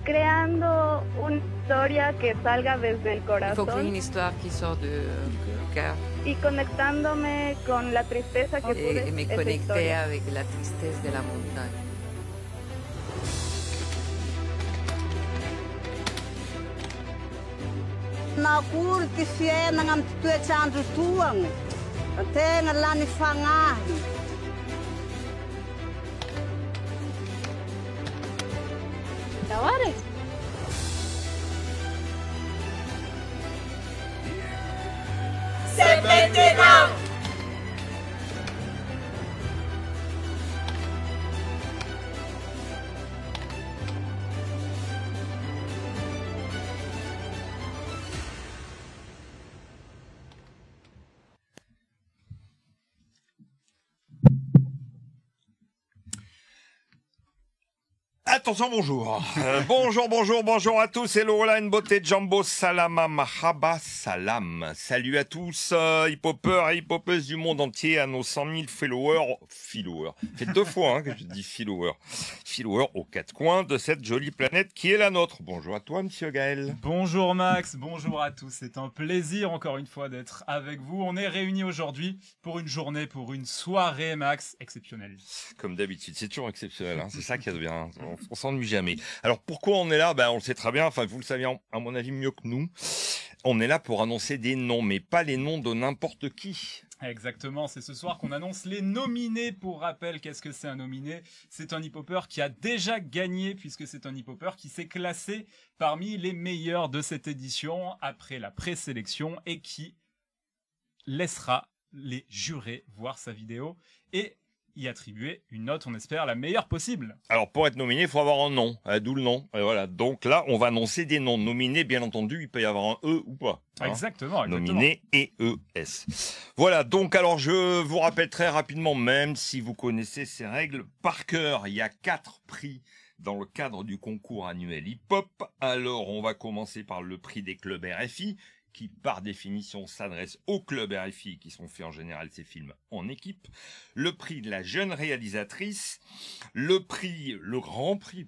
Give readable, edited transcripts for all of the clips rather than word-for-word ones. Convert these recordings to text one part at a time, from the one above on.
Creando una historia que salga desde el Il faut créer corazón une histoire qui sort du cœur y conectándome con la tristeza que pude et me esa connecter historia. avec la tristesse de la montagne. Nakurti siena ngam tuetsandro tuang. Tenga lani fangahi. Tawari. Attention, bonjour. Bonjour à tous. Hello, hola, une beauté, Jumbo, salama, mahaba, salam. Salut à tous, hip-hoppers et hip-hoppeuses du monde entier, à nos 100 000 followers. C'est 2 fois que je dis followers. Followers aux 4 coins de cette jolie planète qui est la nôtre. Bonjour à toi, monsieur Gaël. Bonjour Max, bonjour à tous. C'est un plaisir encore une fois d'être avec vous. On est réunis aujourd'hui pour une journée, pour une soirée, Max, exceptionnelle. Comme d'habitude, c'est toujours exceptionnel, hein. C'est ça qui est bien. On s'ennuie jamais. Alors pourquoi on est là? On le sait très bien, enfin vous le savez à mon avis mieux que nous. On est là pour annoncer des noms, mais pas les noms de n'importe qui. Exactement, c'est ce soir qu'on annonce les nominés. Pour rappel, qu'est-ce que c'est un nominé? C'est un hip-hopper qui a déjà gagné, puisque c'est un hip-hopper qui s'est classé parmi les meilleurs de cette édition après la présélection et qui laissera les jurés voir sa vidéo et y attribuer une note, on espère, la meilleure possible. Alors, pour être nominé, il faut avoir un nom, d'où le nom. Et voilà. Donc là, on va annoncer des noms nominés, bien entendu, il peut y avoir un E ou pas. Hein. Exactement. Nominé et ES. Voilà, donc alors je vous rappelle très rapidement, même si vous connaissez ces règles par cœur, il y a 4 prix dans le cadre du concours annuel hip-hop. Alors, on va commencer par le prix des clubs RFI, qui par définition s'adresse aux clubs RFI qui sont faits en général ces films en équipe, le prix de la jeune réalisatrice, le grand prix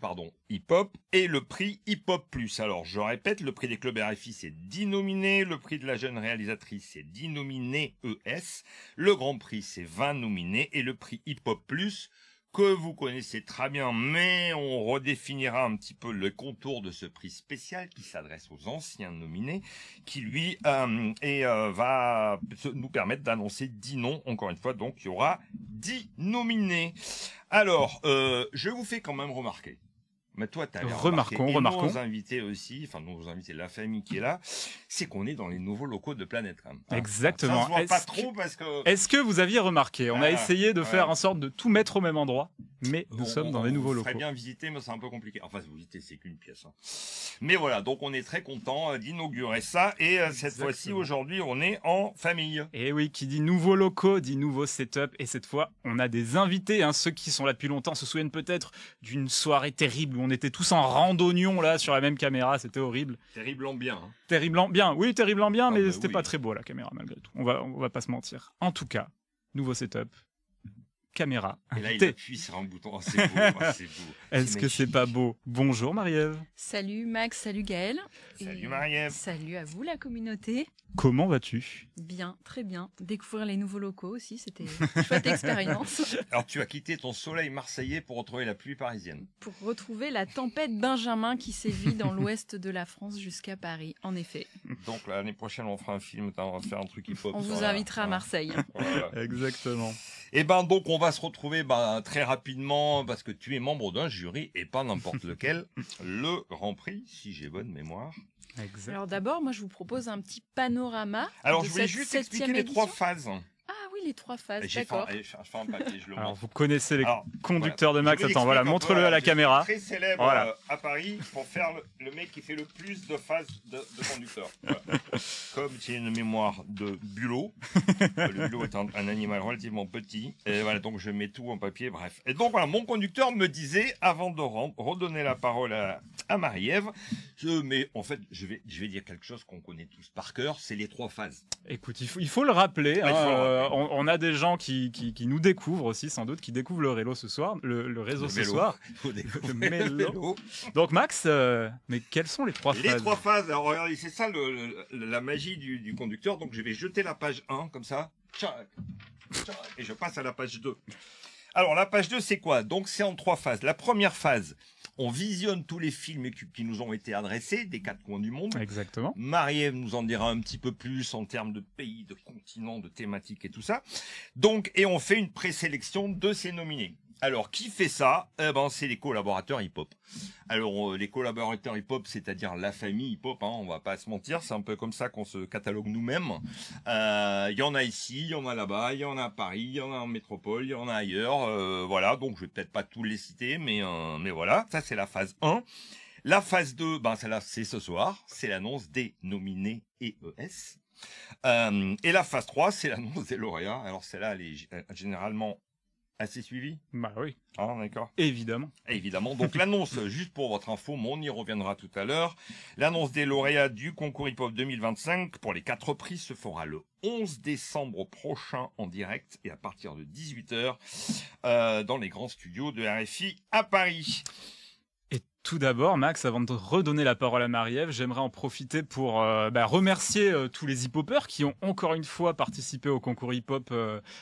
hip-hop et le prix hip-hop plus. Alors je répète, le prix des clubs RFI c'est 10 nominés, le prix de la jeune réalisatrice c'est 10 nominés ES, le grand prix c'est 20 nominés et le prix hip-hop plus que vous connaissez très bien, mais on redéfinira un petit peu le contour de ce prix spécial qui s'adresse aux anciens nominés, qui lui va nous permettre d'annoncer 10 noms, encore une fois, donc il y aura 10 nominés. Alors, je vous fais quand même remarquer Mais toi, tu as Remarquons. nos invités aussi, enfin nos invités, la famille qui est là, c'est qu'on est dans les nouveaux locaux de Planète quand même. Exactement. Ça se voit pas trop parce que... Est-ce que vous aviez remarqué, on a essayé de faire en sorte de tout mettre au même endroit, mais nous sommes dans les nouveaux locaux. Très bien visiter, mais c'est un peu compliqué. Enfin, vous visiter, c'est qu'une pièce. Hein. Mais voilà, donc on est très content d'inaugurer ça. Et cette fois-ci, aujourd'hui, on est en famille. Et oui, qui dit nouveaux locaux, dit nouveau setup. Et cette fois, on a des invités. Hein. Ceux qui sont là depuis longtemps se souviennent peut-être d'une soirée terrible où on était tous en randonnion là sur la même caméra. C'était horrible. Terriblement bien. Hein. Terriblement bien. Oui, terriblement bien, mais c'était oui. pas très beau la caméra malgré tout. On va pas se mentir. En tout cas, nouveau setup. Caméra. Et là, il appuie sur un bouton. Oh, c'est beau, c'est beau. Est-ce que c'est pas beau? Bonjour Marie-Ève. Salut Max, salut Gaël. Salut Marie-Ève. Salut à vous la communauté. Comment vas-tu? Bien, très bien. Découvrir les nouveaux locaux aussi, c'était une chouette expérience. Alors tu as quitté ton soleil marseillais pour retrouver la pluie parisienne. Pour retrouver la tempête Benjamin qui sévit dans l'ouest de la France jusqu'à Paris, en effet. Donc l'année prochaine, on fera un film, on va faire un truc hip-hop. On vous invitera à Marseille. Voilà. Exactement. Et donc on va se retrouver très rapidement parce que tu es membre d'un jury et pas n'importe lequel, le Grand Prix, si j'ai bonne mémoire. Exact. Alors d'abord, moi je vous propose un petit panorama. Alors de je voulais cette juste 7e expliquer les 3 phases. Ah oui, les 3 phases, J'ai fait d'accord. un papier, je le Alors montre. vous connaissez les Alors, conducteurs de Max. Je Attends, vous voilà, explique un peu, montre-le à la je suis caméra. Très célèbre Voilà. à Paris pour faire le mec qui fait le plus de phases de conducteur. Voilà. Comme j'ai une mémoire de bulot, le bulot est un animal relativement petit, et voilà, donc je mets tout en papier, bref. Et donc voilà, mon conducteur me disait, avant de redonner la parole à Marie-Ève, mais en fait, je vais dire quelque chose qu'on connaît tous par cœur, c'est les 3 phases. Écoute, il faut le rappeler. Ouais, il faut le rappeler. On a des gens qui nous découvrent aussi, sans doute, qui découvrent le réseau ce soir, le réseau ce vélo. soir. Faut découvrir Le le vélo. vélo. Donc Max, mais quelles sont les 3 phases? Les 3 phases, alors regardez, c'est ça la magie du conducteur. Donc je vais jeter la page 1 comme ça, tchac, tchac, et je passe à la page 2. Alors la page 2 c'est quoi? Donc c'est en 3 phases. La première phase, on visionne tous les films qui nous ont été adressés des 4 coins du monde. Exactement. Marie-Ève nous en dira un petit peu plus en termes de pays, de continents, de thématiques et tout ça. Donc, et on fait une présélection de ces nominés. Alors, qui fait ça? C'est les collaborateurs hip-hop. Alors, les collaborateurs hip-hop, c'est-à-dire la famille hip-hop, hein, on va pas se mentir, c'est un peu comme ça qu'on se catalogue nous-mêmes. Il y en a ici, il y en a là-bas, il y en a à Paris, il y en a en métropole, il y en a ailleurs. Voilà, donc je vais peut-être pas tous les citer, mais voilà, ça c'est la phase 1. La phase 2, celle-là, c'est ce soir, c'est l'annonce des nominés EES. Et la phase 3, c'est l'annonce des lauréats. Alors celle-là, elle est généralement assez suivie. Bah oui. Ah, d'accord. Évidemment. Évidemment. Donc l'annonce, juste pour votre info, mais on y reviendra tout à l'heure. L'annonce des lauréats du concours hip-hop 2025 pour les 4 prix se fera le 11 décembre prochain en direct et à partir de 18h dans les grands studios de RFI à Paris. Et tout d'abord, Max, avant de redonner la parole à Marie-Ève, j'aimerais en profiter pour remercier tous les hip-hopers qui ont encore une fois participé au concours hip-hop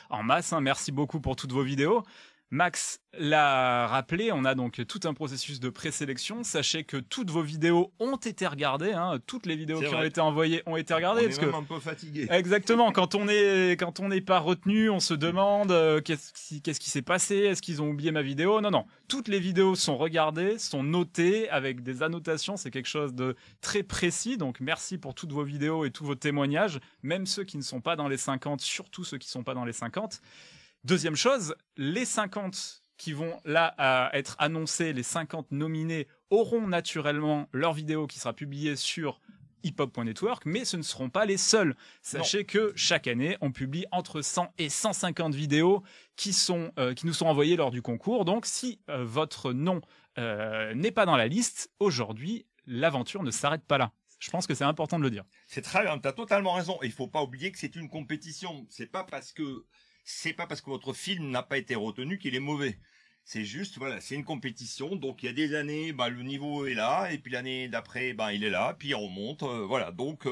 en masse. Hein. Merci beaucoup pour toutes vos vidéos. Max l'a rappelé, on a donc tout un processus de présélection. Sachez que toutes vos vidéos ont été regardées, hein. Toutes les vidéos qui ont été envoyées ont été regardées. On est même un peu fatigué. Exactement, quand on n'est pas retenu, on se demande qu'est-ce qui s'est passé, est-ce qu'ils ont oublié ma vidéo? Non, toutes les vidéos sont regardées, sont notées avec des annotations, c'est quelque chose de très précis. Donc merci pour toutes vos vidéos et tous vos témoignages, même ceux qui ne sont pas dans les 50, surtout ceux qui ne sont pas dans les 50. Deuxième chose, les 50 qui vont là être annoncés, les 50 nominés, auront naturellement leur vidéo qui sera publiée sur hiphop.network, mais ce ne seront pas les seuls. Sachez que chaque année, on publie entre 100 et 150 vidéos qui nous sont envoyées lors du concours. Donc si votre nom n'est pas dans la liste, aujourd'hui, l'aventure ne s'arrête pas là. Je pense que c'est important de le dire. C'est très bien, tu as totalement raison. Et il faut pas oublier que c'est une compétition. C'est pas parce que votre film n'a pas été retenu qu'il est mauvais. C'est juste, voilà, c'est une compétition. Donc, il y a des années, le niveau est là. Et puis, l'année d'après, il est là. Puis, il remonte. Voilà. Donc,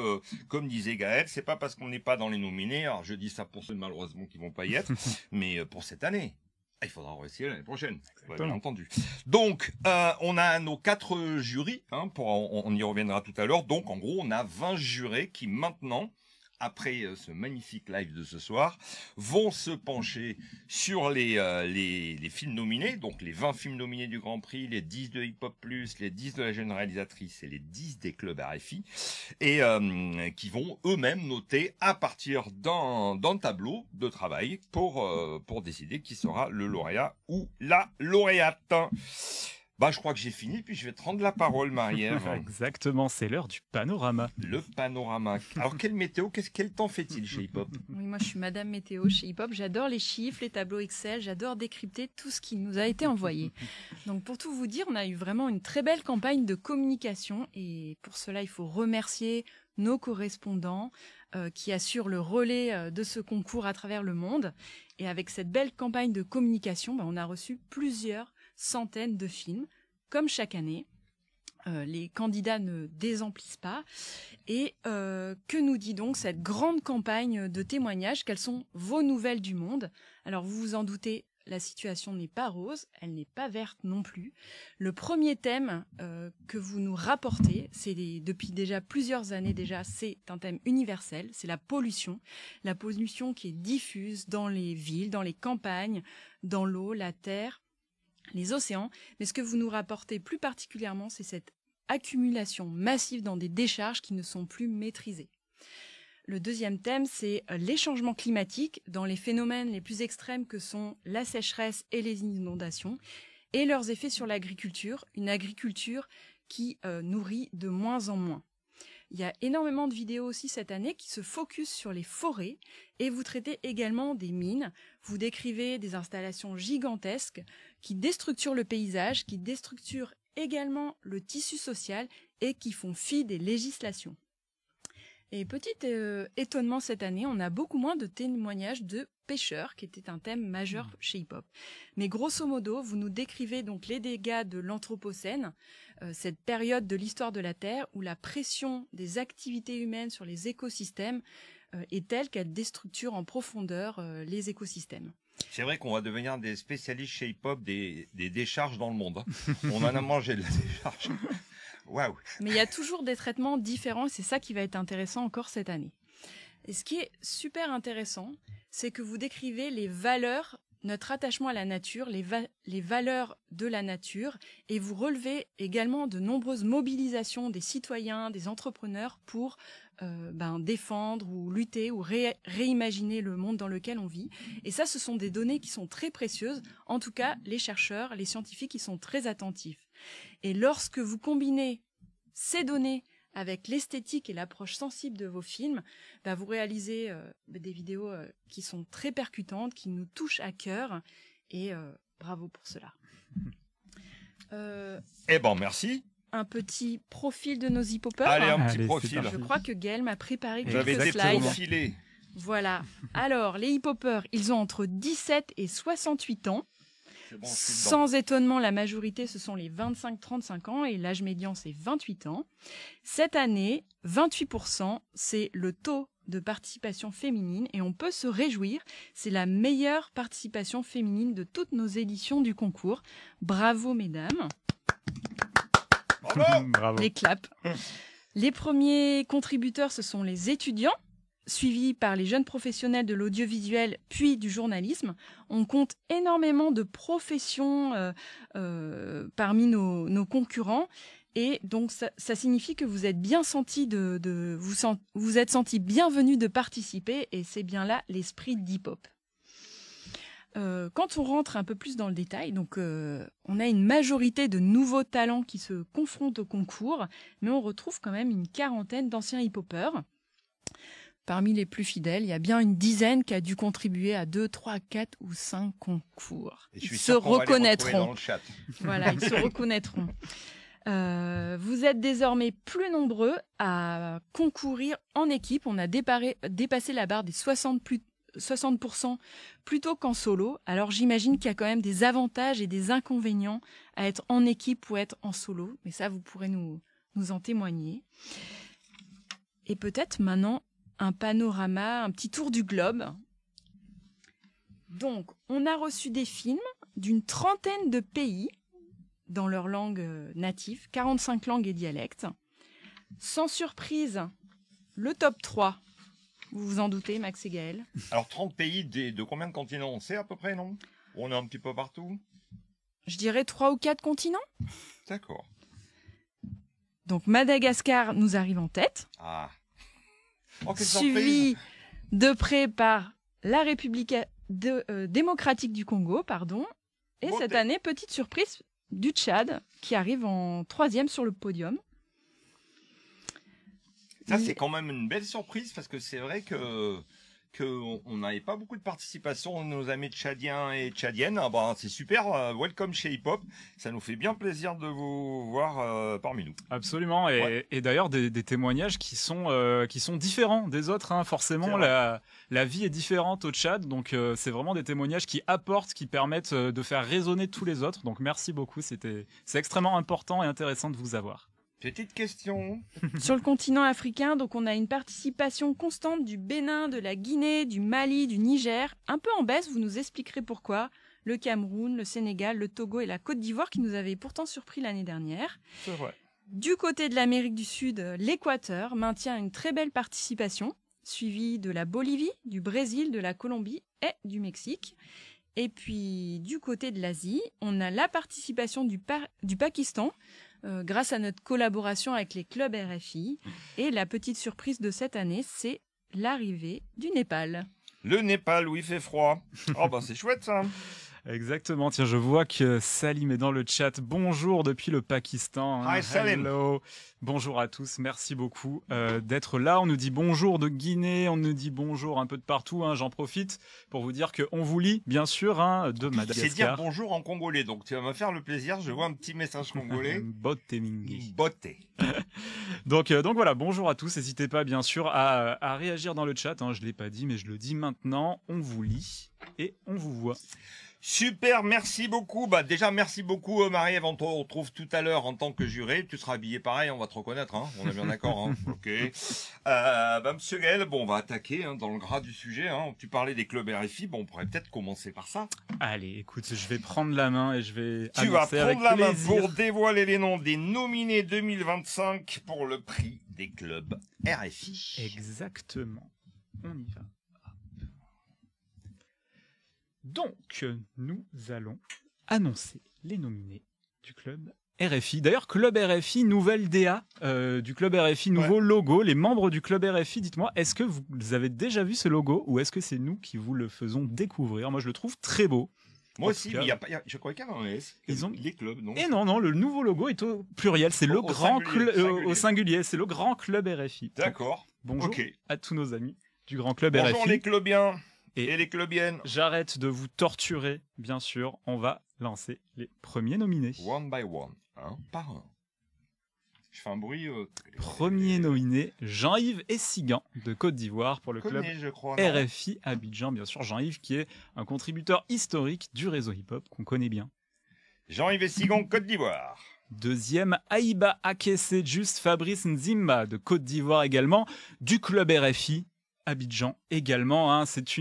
comme disait Gaël, c'est pas parce qu'on n'est pas dans les nominés. Alors, je dis ça pour ceux, malheureusement, qui vont pas y être. Mais pour cette année. Il faudra réussir l'année prochaine. Bien entendu. Donc, on a nos 4 jurys. Hein, on y reviendra tout à l'heure. Donc, en gros, on a 20 jurés qui, maintenant, après ce magnifique live de ce soir, vont se pencher sur les films nominés, donc les 20 films nominés du Grand Prix, les 10 de Hip Hop Plus, les 10 de la jeune réalisatrice et les 10 des clubs RFI, et qui vont eux-mêmes noter à partir d'un tableau de travail pour décider qui sera le lauréat ou la lauréate. Bah, je crois que j'ai fini, puis je vais te rendre la parole, Marie-Ève. Exactement, c'est l'heure du panorama. Le panorama. Alors, quelle météo, quel temps fait-il chez Hip Hop? Oui, moi je suis Madame Météo chez Hip Hop. J'adore les chiffres, les tableaux Excel, j'adore décrypter tout ce qui nous a été envoyé. Donc pour tout vous dire, on a eu vraiment une très belle campagne de communication et pour cela il faut remercier nos correspondants qui assurent le relais de ce concours à travers le monde. Et avec cette belle campagne de communication, on a reçu plusieurs centaines de films, comme chaque année. Les candidats ne désemplissent pas. Et que nous dit donc cette grande campagne de témoignages? Quelles sont vos nouvelles du monde? Alors vous vous en doutez, la situation n'est pas rose, elle n'est pas verte non plus. Le premier thème que vous nous rapportez, c'est depuis déjà plusieurs années déjà, c'est un thème universel, c'est la pollution qui est diffuse dans les villes, dans les campagnes, dans l'eau, la terre, les océans. Mais ce que vous nous rapportez plus particulièrement, c'est cette accumulation massive dans des décharges qui ne sont plus maîtrisées. Le deuxième thème, c'est les changements climatiques dans les phénomènes les plus extrêmes que sont la sécheresse et les inondations et leurs effets sur l'agriculture, une agriculture qui nourrit de moins en moins. Il y a énormément de vidéos aussi cette année qui se focus sur les forêts et vous traitez également des mines. Vous décrivez des installations gigantesques qui déstructurent le paysage, qui déstructurent également le tissu social et qui font fi des législations. Et petit étonnement cette année, on a beaucoup moins de témoignages de pêcheurs, qui était un thème majeur chez Hip Hop. Mais grosso modo, vous nous décrivez donc les dégâts de l'Anthropocène, cette période de l'histoire de la Terre où la pression des activités humaines sur les écosystèmes est telle qu'elle déstructure en profondeur les écosystèmes. C'est vrai qu'on va devenir des spécialistes chez Hip Hop des décharges dans le monde. On en a mangé de la décharge. Wow. Mais il y a toujours des traitements différents et c'est ça qui va être intéressant encore cette année. Et ce qui est super intéressant, c'est que vous décrivez les valeurs, notre attachement à la nature, les valeurs de la nature, et vous relevez également de nombreuses mobilisations des citoyens, des entrepreneurs pour défendre ou lutter ou réimaginer le monde dans lequel on vit. Et ça, ce sont des données qui sont très précieuses. En tout cas, les chercheurs, les scientifiques, ils sont très attentifs. Et lorsque vous combinez ces données avec l'esthétique et l'approche sensible de vos films, vous réalisez des vidéos qui sont très percutantes, qui nous touchent à cœur, et bravo pour cela. Merci. Un petit profil de nos hip-hoppers. Allez, un petit profil. Je crois que Gaël m'a préparé J'avais quelques été slides. profilé. Voilà. Alors, les hip-hoppers, ils ont entre 17 et 68 ans. Bon, sans étonnement, la majorité, ce sont les 25-35 ans et l'âge médian, c'est 28 ans. Cette année, 28%, c'est le taux de participation féminine et on peut se réjouir. C'est la meilleure participation féminine de toutes nos éditions du concours. Bravo, mesdames. Bravo. Bravo. Les claps. Les premiers contributeurs, ce sont les étudiants, suivis par les jeunes professionnels de l'audiovisuel puis du journalisme. On compte énormément de professions parmi nos concurrents et donc ça signifie que vous êtes bien sentis vous êtes sentis bienvenus de participer et c'est bien là l'esprit d'hip-hop. Quand on rentre un peu plus dans le détail, donc on a une majorité de nouveaux talents qui se confrontent au concours, mais on retrouve quand même une quarantaine d'anciens hip-hoppers. Parmi les plus fidèles, il y a bien une dizaine qui a dû contribuer à 2, 3, 4 ou 5 concours. Et je suis ils se sûr qu'on va les retrouver reconnaîtront. dans le chat. Voilà, ils se reconnaîtront. Vous êtes désormais plus nombreux à concourir en équipe. On a dépassé la barre des 60% plutôt qu'en solo. Alors j'imagine qu'il y a quand même des avantages et des inconvénients à être en équipe ou être en solo. Mais ça, vous pourrez nous en témoigner. Et peut-être maintenant, un panorama, un petit tour du globe. Donc, on a reçu des films d'une trentaine de pays dans leur langue native, 45 langues et dialectes. Sans surprise, le top 3 Vous vous en doutez, Max et Gaël. Alors 30 pays de combien de continents on sait à peu près, non? On est un petit peu partout. Je dirais 3 ou 4 continents. D'accord. Donc Madagascar nous arrive en tête, Ah. Oh, quelle suivi surprise. de près par la République démocratique du Congo, et Bon, cette t'es- année, petite surprise du Tchad qui arrive en 3e sur le podium. Ça, c'est quand même une belle surprise parce que c'est vrai que on n'avait pas beaucoup de participation de nos amis tchadiens et tchadiennes. Ah bah, c'est super, welcome chez Hip Hop. Ça nous fait bien plaisir de vous voir parmi nous. Absolument, et, Ouais. et d'ailleurs des témoignages qui sont différents des autres. Hein. C'est Forcément, vrai. la vie est différente au Tchad, donc c'est vraiment des témoignages qui apportent, qui permettent de faire résonner tous les autres. Donc merci beaucoup, c'est extrêmement important et intéressant de vous avoir. Petite question. Sur le continent africain, donc on a une participation constante du Bénin, de la Guinée, du Mali, du Niger, un peu en baisse, vous nous expliquerez pourquoi, le Cameroun, le Sénégal, le Togo et la Côte d'Ivoire qui nous avaient pourtant surpris l'année dernière. C'est vrai. Du côté de l'Amérique du Sud, l'Équateur maintient une très belle participation, suivie de la Bolivie, du Brésil, de la Colombie et du Mexique. Et puis du côté de l'Asie, on a la participation du Pakistan, grâce à notre collaboration avec les clubs RFI. Et la petite surprise de cette année, c'est l'arrivée du Népal. Le Népal où il fait froid. Oh bah c'est chouette ça. Exactement. Tiens, je vois que Salim est dans le chat. Bonjour depuis le Pakistan. Hi, Salim. Hello. Bonjour à tous. Merci beaucoup d'être là. On nous dit bonjour de Guinée. On nous dit bonjour un peu de partout. Hein. J'en profite pour vous dire qu'on vous lit, bien sûr, hein, de C'est dire Madagascar. bonjour en congolais. Donc tu vas me faire le plaisir. Je vois un petit message congolais. Botte Mingi. Botté. Donc voilà, bonjour à tous. N'hésitez pas, bien sûr, à réagir dans le chat. Hein. Je ne l'ai pas dit, mais je le dis maintenant. On vous lit et on vous voit. Super, merci beaucoup. Bah déjà merci beaucoup Marie-Ève, on te retrouve tout à l'heure en tant que juré. Tu seras habillé pareil, on va te reconnaître, hein. On est bien d'accord, hein. Ok. Bah Monsieur Gaël, bon on va attaquer hein, dans le gras du sujet. Hein. Tu parlais des clubs RFI, bon on pourrait peut-être commencer par ça. Allez, écoute, je vais prendre la main et je vais Tu vas annoncer avec prendre la main plaisir. pour dévoiler les noms des nominés 2025 pour le prix des clubs RFI. Exactement. On y va. Donc, nous allons annoncer les nominés du club RFI. D'ailleurs, club RFI, nouvelle DA du club RFI, nouveau logo. Les membres du club RFI, dites-moi, est-ce que vous avez déjà vu ce logo ou est-ce que c'est nous qui vous le faisons découvrir? Moi, je le trouve très beau. Moi En aussi, tout cas, mais je crois qu'il y a un S. Ils ont- les clubs, non? Et non, le nouveau logo est au pluriel. C'est le Au grand singulier, singulier. au singulier. C'est le grand club RFI. D'accord. Bonjour Ok. à tous nos amis du grand club Bonjour RFI. les clubiens Et- et les clubiennes. J'arrête de vous torturer, bien sûr. On va lancer les premiers nominés. One by one, un par un. Je fais un bruit. Premier nominé, Jean-Yves Essigan de Côte d'Ivoire pour le club Connais, je crois. non RFI Abidjan. Bien sûr, Jean-Yves qui est un contributeur historique du réseau hip-hop qu'on connaît bien. Jean-Yves Essigan, Côte d'Ivoire. Deuxième, Aïba Akesse Juste Fabrice Nzimba de Côte d'Ivoire également, du club RFI Abidjan également. Hein. C'est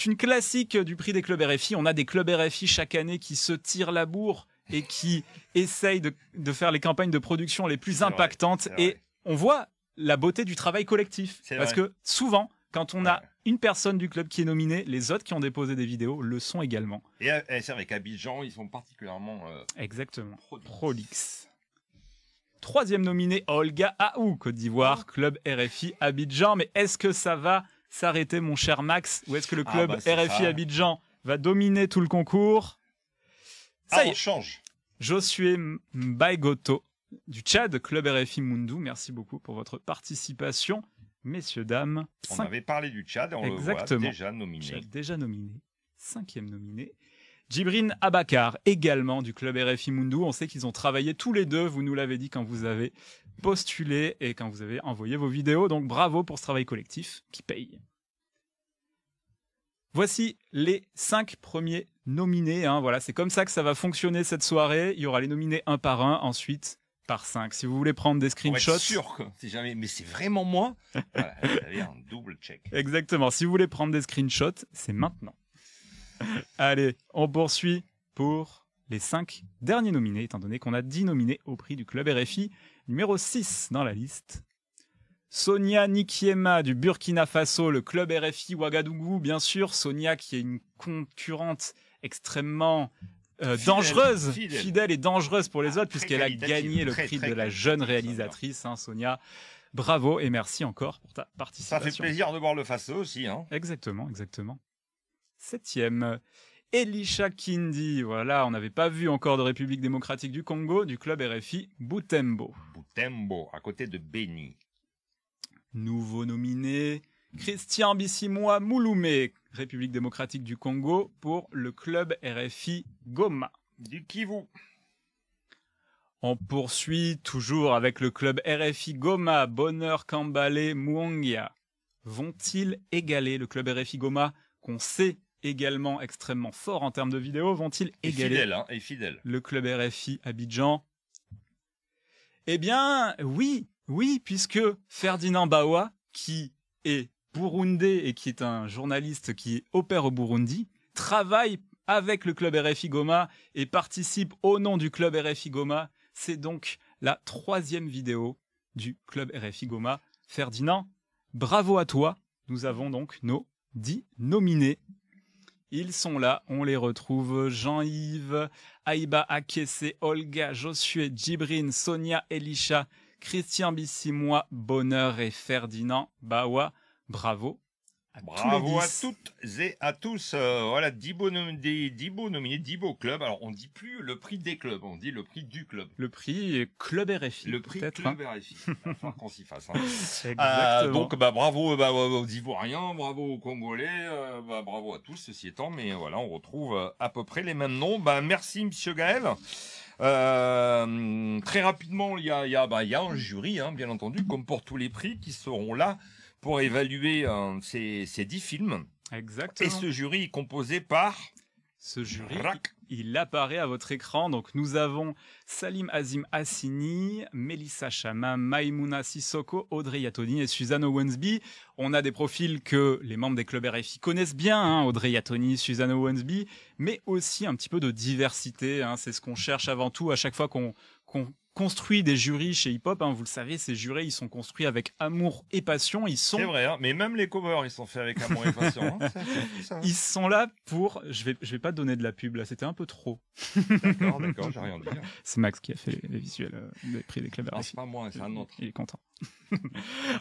une classique du prix des clubs RFI. On a des clubs RFI chaque année qui se tirent la bourre et qui essayent de faire les campagnes de production les plus C'est vrai, impactantes. c'est Et vrai. on voit la beauté du travail collectif. C'est Parce vrai. que souvent, quand on a Ouais. une personne du club qui est nominée, les autres qui ont déposé des vidéos le sont également. Et c'est vrai qu'Abidjan, ils sont particulièrement. Exactement. Prolix. Prolix. Troisième nominé, Olga Aou, Côte d'Ivoire, club RFI Abidjan. Mais est-ce que ça va s'arrêter, mon cher Max, ou est-ce que le Ah club bah, c'est RFI ça. Abidjan va dominer tout le concours? Ça y on est, change. Josué Mbaigoto du Tchad, club RFI Mundu. Merci beaucoup pour votre participation, messieurs, dames. On Cinq- avait parlé du Tchad et on Exactement. le voit déjà nominé. Tchad déjà nominé. Cinquième nominé. Djibrin Abakar, également du club RFI Mundu. On sait qu'ils ont travaillé tous les deux, vous nous l'avez dit quand vous avez postulé et quand vous avez envoyé vos vidéos. Donc bravo pour ce travail collectif qui paye. Voici les 5 premiers nominés. Hein. Voilà, c'est comme ça que ça va fonctionner cette soirée. Il y aura les nominés un par un, ensuite par 5. Si vous voulez prendre des Pour être screenshots, sûr que c'est jamais. Mais c'est vraiment moi. Voilà, vous avez un double check. exactement. Si vous voulez prendre des screenshots, c'est maintenant. Allez, on poursuit pour les 5 derniers nominés, étant donné qu'on a 10 nominés au prix du club RFI. Numéro 6 dans la liste. Sonia Nikiema du Burkina Faso, le club RFI Ouagadougou, bien sûr. Sonia qui est une concurrente extrêmement dangereuse, fidèle et dangereuse pour les autres, puisqu'elle a gagné le prix de la jeune réalisatrice, hein, Sonia. Bravo et merci encore pour ta participation. Ça fait plaisir de voir le Faso aussi. Hein. Exactement. 7e, Elisha Kindi. Voilà, on n'avait pas vu encore de République démocratique du Congo, du club RFI Butembo. Butembo, à côté de Beni. Nouveau nominé, Christian Bissimoa Mouloumé, République démocratique du Congo, pour le club RFI Goma. Du Kivu. On poursuit toujours avec le club RFI Goma, Bonheur Kambale Muongia. Vont-ils égaler le club RFI Goma, qu'on sait également extrêmement fort en termes de vidéos, vont-ils égaler fidèle. Le club RFI Abidjan? Eh bien, oui, puisque Ferdinand Bawa, qui est burundais et qui est un journaliste qui opère au Burundi, travaille avec le club RFI Goma et participe au nom du club RFI Goma. C'est donc la 3e vidéo du club RFI Goma. Ferdinand, bravo à toi. Nous avons donc nos 10 nominés. Ils sont là, on les retrouve. Jean-Yves, Aïba Akesse, Olga, Josué, Djibrine, Sonia, Elisha, Christian Bissimoa, Bonheur et Ferdinand Bawa. Bravo. Bravo à toutes et à tous. Voilà, 10 beaux nominés, 10 beaux clubs. Alors, on dit plus le prix des clubs, on dit le prix du club. Le prix Club RFI. Le prix Club RFI. Il va falloir qu'on s'y fasse. Hein. Exactement. Donc, bravo aux Ivoiriens, bravo aux Congolais, bravo à tous, ceci étant. Mais voilà, on retrouve à peu près les mêmes noms. Merci, Monsieur Gaël. Très rapidement, il y a un jury, hein, bien entendu, comme pour tous les prix, qui seront là pour évaluer ces 10 films. Exactement. Et ce jury est composé par... Ce jury, il apparaît à votre écran. Donc nous avons Salim Azim Assini, Mélissa Chama, Maïmouna Sissoko, Audrey Yatoni et Suzanne Owensby. On a des profils que les membres des clubs RFI connaissent bien, hein, Audrey Yatoni, Suzanne Owensby, mais aussi un petit peu de diversité. Hein, c'est ce qu'on cherche avant tout à chaque fois qu'on construit des jurys chez Hip Hop, hein, vous le savez, ces jurés, ils sont construits avec amour et passion. C'est vrai, hein, mais même les covers, ils sont faits avec amour et passion. Hein. Ça. Ils sont là pour... Je vais pas donner de la pub, là, c'était un peu trop. D'accord, j'ai rien dit. C'est Max qui a fait les visuels des prix des clubs RFI. C'est pas moi, c'est un autre. Il est content.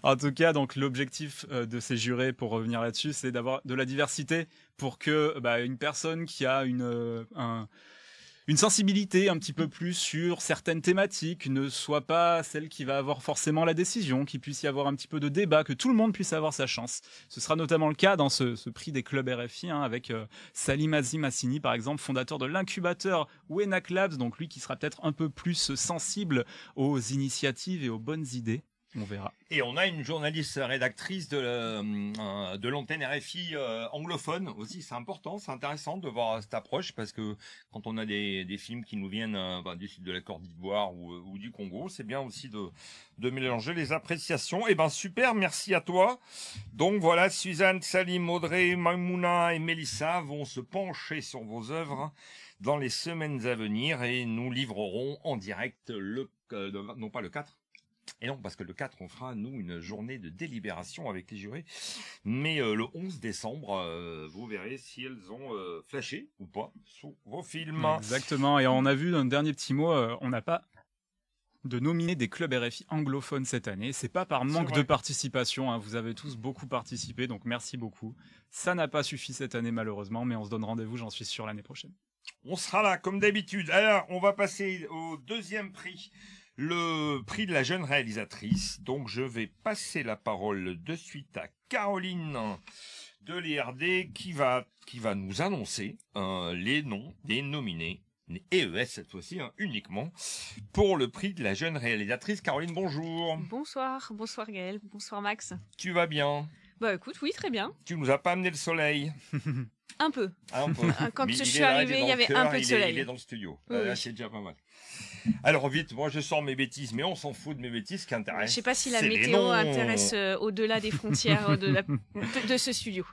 En tout cas, donc l'objectif de ces jurés, pour revenir là-dessus, c'est d'avoir de la diversité pour que une personne qui a une sensibilité un petit peu plus sur certaines thématiques ne soit pas celle qui va avoir forcément la décision, qu'il puisse y avoir un petit peu de débat, que tout le monde puisse avoir sa chance. Ce sera notamment le cas dans ce prix des clubs RFI, hein, avec Salim Azim Assini, par exemple, fondateur de l'incubateur Wenak Labs, donc lui qui sera peut-être un peu plus sensible aux initiatives et aux bonnes idées. On verra. Et on a une journaliste rédactrice de l'antenne RFI anglophone aussi. C'est important, c'est intéressant de voir cette approche parce que quand on a des films qui nous viennent du sud de la Côte d'Ivoire ou du Congo, c'est bien aussi de mélanger les appréciations. Et super, merci à toi. Donc voilà, Suzanne, Salim, Audrey, Maïmouna et Mélissa vont se pencher sur vos œuvres dans les semaines à venir et nous livrerons en direct non pas le 4. Et non, parce que le 4, on fera, nous, une journée de délibération avec les jurés. Mais le 11 décembre, vous verrez si elles ont flashé ou pas sous vos films. Exactement. Et on a vu, un dernier petit mot, on n'a pas de nominer des clubs RFI anglophones cette année. C'est pas par manque de participation. Hein. Vous avez tous beaucoup participé, donc merci beaucoup. Ça n'a pas suffi cette année, malheureusement, mais on se donne rendez-vous, j'en suis sûr, l'année prochaine. On sera là, comme d'habitude. Alors, on va passer au deuxième prix. Le prix de la jeune réalisatrice. Donc, je vais passer la parole de suite à Caroline de l'ERD qui va nous annoncer les noms des nominés, EES cette fois-ci, uniquement, pour le prix de la jeune réalisatrice. Caroline, bonjour. Bonsoir Gaël, bonsoir Max. Tu vas bien? Écoute, oui, très bien. Tu nous as pas amené le soleil? Un peu. Un peu. Quand je suis arrivée, il y avait un peu de soleil. Il est dans le studio. Oui. Là, c'est déjà pas mal. Alors vite, moi je sors mes bêtises, mais on s'en fout de mes bêtises. Ce qui intéresse, je sais pas si la météo intéresse au-delà des frontières de ce studio.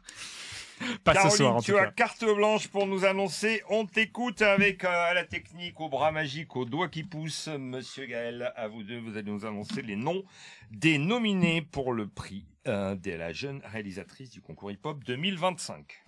Pas Caroline, ce soir, en tout tu cas. as carte blanche pour nous annoncer. On t'écoute avec à la technique, au bras magique, au doigt qui pousse. Monsieur Gaël, à vous deux, vous allez nous annoncer les noms des nominés pour le prix de la jeune réalisatrice du concours hip-hop 2025.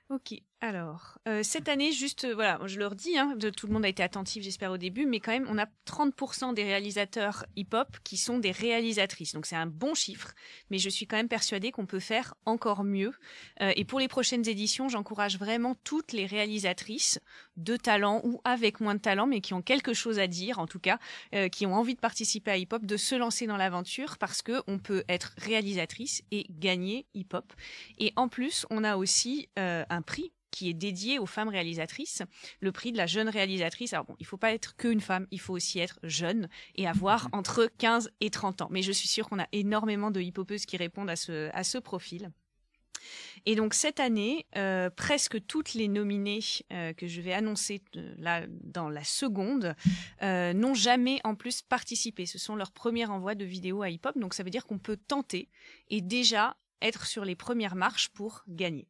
Ok, alors, cette année, juste, voilà, je le redis, hein, tout le monde a été attentif, j'espère, au début, mais quand même, on a 30% des réalisateurs hip-hop qui sont des réalisatrices. Donc, c'est un bon chiffre, mais je suis quand même persuadée qu'on peut faire encore mieux. Et pour les prochaines éditions, j'encourage vraiment toutes les réalisatrices de talent ou avec moins de talent, mais qui ont quelque chose à dire, en tout cas, qui ont envie de participer à hip-hop, de se lancer dans l'aventure, parce qu'on peut être réalisatrice et gagner hip-hop. Et en plus, on a aussi un prix qui est dédié aux femmes réalisatrices, le prix de la jeune réalisatrice. Alors bon, il ne faut pas être qu'une femme, il faut aussi être jeune et avoir entre 15 et 30 ans. Mais je suis sûre qu'on a énormément de hip-hopeuses qui répondent à ce profil. Et donc cette année, presque toutes les nominées que je vais annoncer là dans la seconde n'ont jamais en plus participé. Ce sont leurs premiers envois de vidéos à hip-hop, donc ça veut dire qu'on peut tenter et déjà être sur les premières marches pour gagner.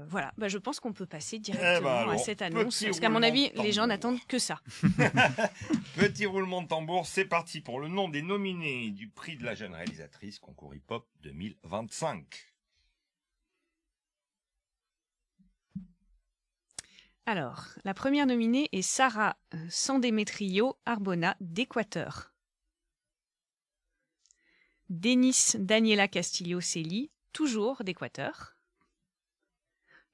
Voilà, je pense qu'on peut passer directement à cette annonce, parce qu'à mon avis, les gens n'attendent que ça. Petit roulement de tambour, c'est parti pour le nom des nominés du prix de la jeune réalisatrice concours hip-hop 2025. Alors, la première nominée est Sarah Sandemetrio Arbona d'Équateur. Denis Daniela Castillo-Celi, toujours d'Équateur.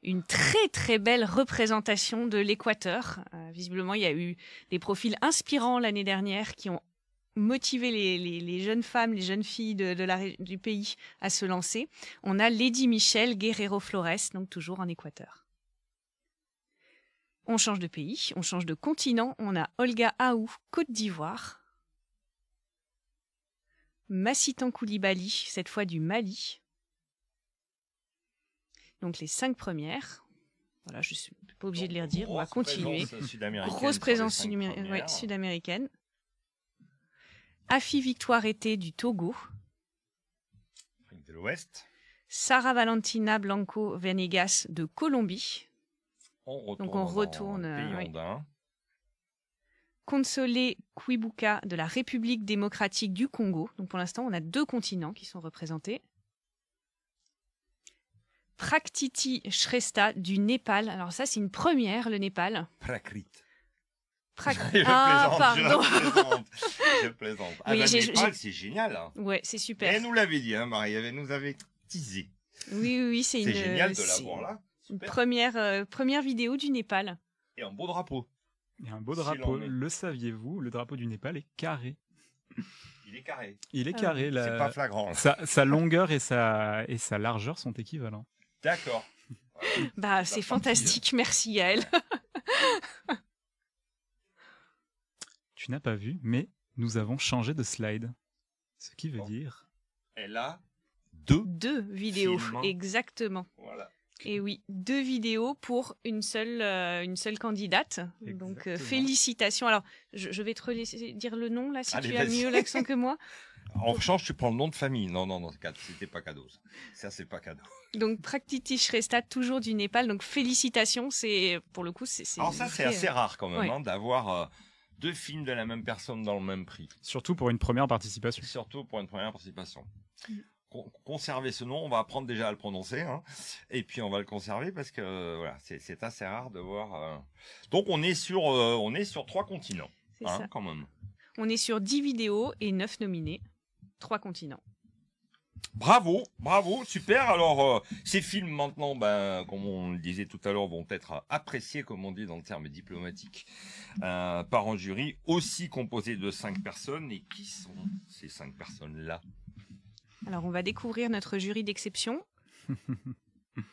Une très très belle représentation de l'Équateur. Visiblement, il y a eu des profils inspirants l'année dernière qui ont motivé les jeunes femmes, les jeunes filles du pays à se lancer. On a Lady Michelle Guerrero Flores, donc toujours en Équateur. On change de pays, on change de continent. On a Olga Aou, Côte d'Ivoire. Massitan Koulibaly, cette fois du Mali. Donc les 5 premières. Voilà, je ne suis pas obligée de les redire, on va continuer. Grosse présence sud-américaine. Afi Victoire Été du Togo. Afrique de l'Ouest. Sarah Valentina Blanco Venegas de Colombie. Donc on retourne oui. Consolé Kwibuka de la République démocratique du Congo. Donc pour l'instant, on a 2 continents qui sont représentés. Praktiti Shrestha du Népal. Alors ça, c'est une première, le Népal. Prakrit. Pardon. Je plaisante. Oui, le Népal, c'est génial. Hein. Ouais, c'est super. Elle nous l'avait dit, hein, Marie, elle nous avait teasé. Oui, c'est génial de l'avoir là. Une première vidéo du Népal. Et un beau drapeau. Et un beau drapeau. Le saviez-vous? Le drapeau du Népal est carré. Il est carré. Il est carré. C'est pas flagrant. Sa longueur et sa largeur sont équivalents. D'accord. C'est fantastique. Merci Yael. Tu n'as pas vu, mais nous avons changé de slide. Ce qui veut dire... Elle a 2 vidéos, films. Exactement. Voilà. Et oui, 2 vidéos pour une seule candidate. Exactement. Donc félicitations. Alors, je vais te laisser dire le nom là, si tu as mieux l'accent que moi. En change, tu prends le nom de famille. Non, c'était pas cadeau. Ça, c'est pas cadeau. Donc Praktiti Shrestha, toujours du Népal. Donc félicitations. C'est pour le coup, c'est. Alors ça, c'est assez rare quand même, d'avoir 2 films de la même personne dans le même prix. Surtout pour une première participation. Conserver ce nom, on va apprendre déjà à le prononcer, hein, et puis on va le conserver parce que voilà, c'est assez rare de voir. Donc on est sur 3 continents, ça. Quand même. On est sur 10 vidéos et 9 nominés, 3 continents. Bravo, super. Alors ces films maintenant, comme on le disait tout à l'heure, vont être appréciés, comme on dit dans le terme diplomatique, par un jury aussi composé de 5 personnes. Et qui sont ces 5 personnes-là? Alors, on va découvrir notre jury d'exception.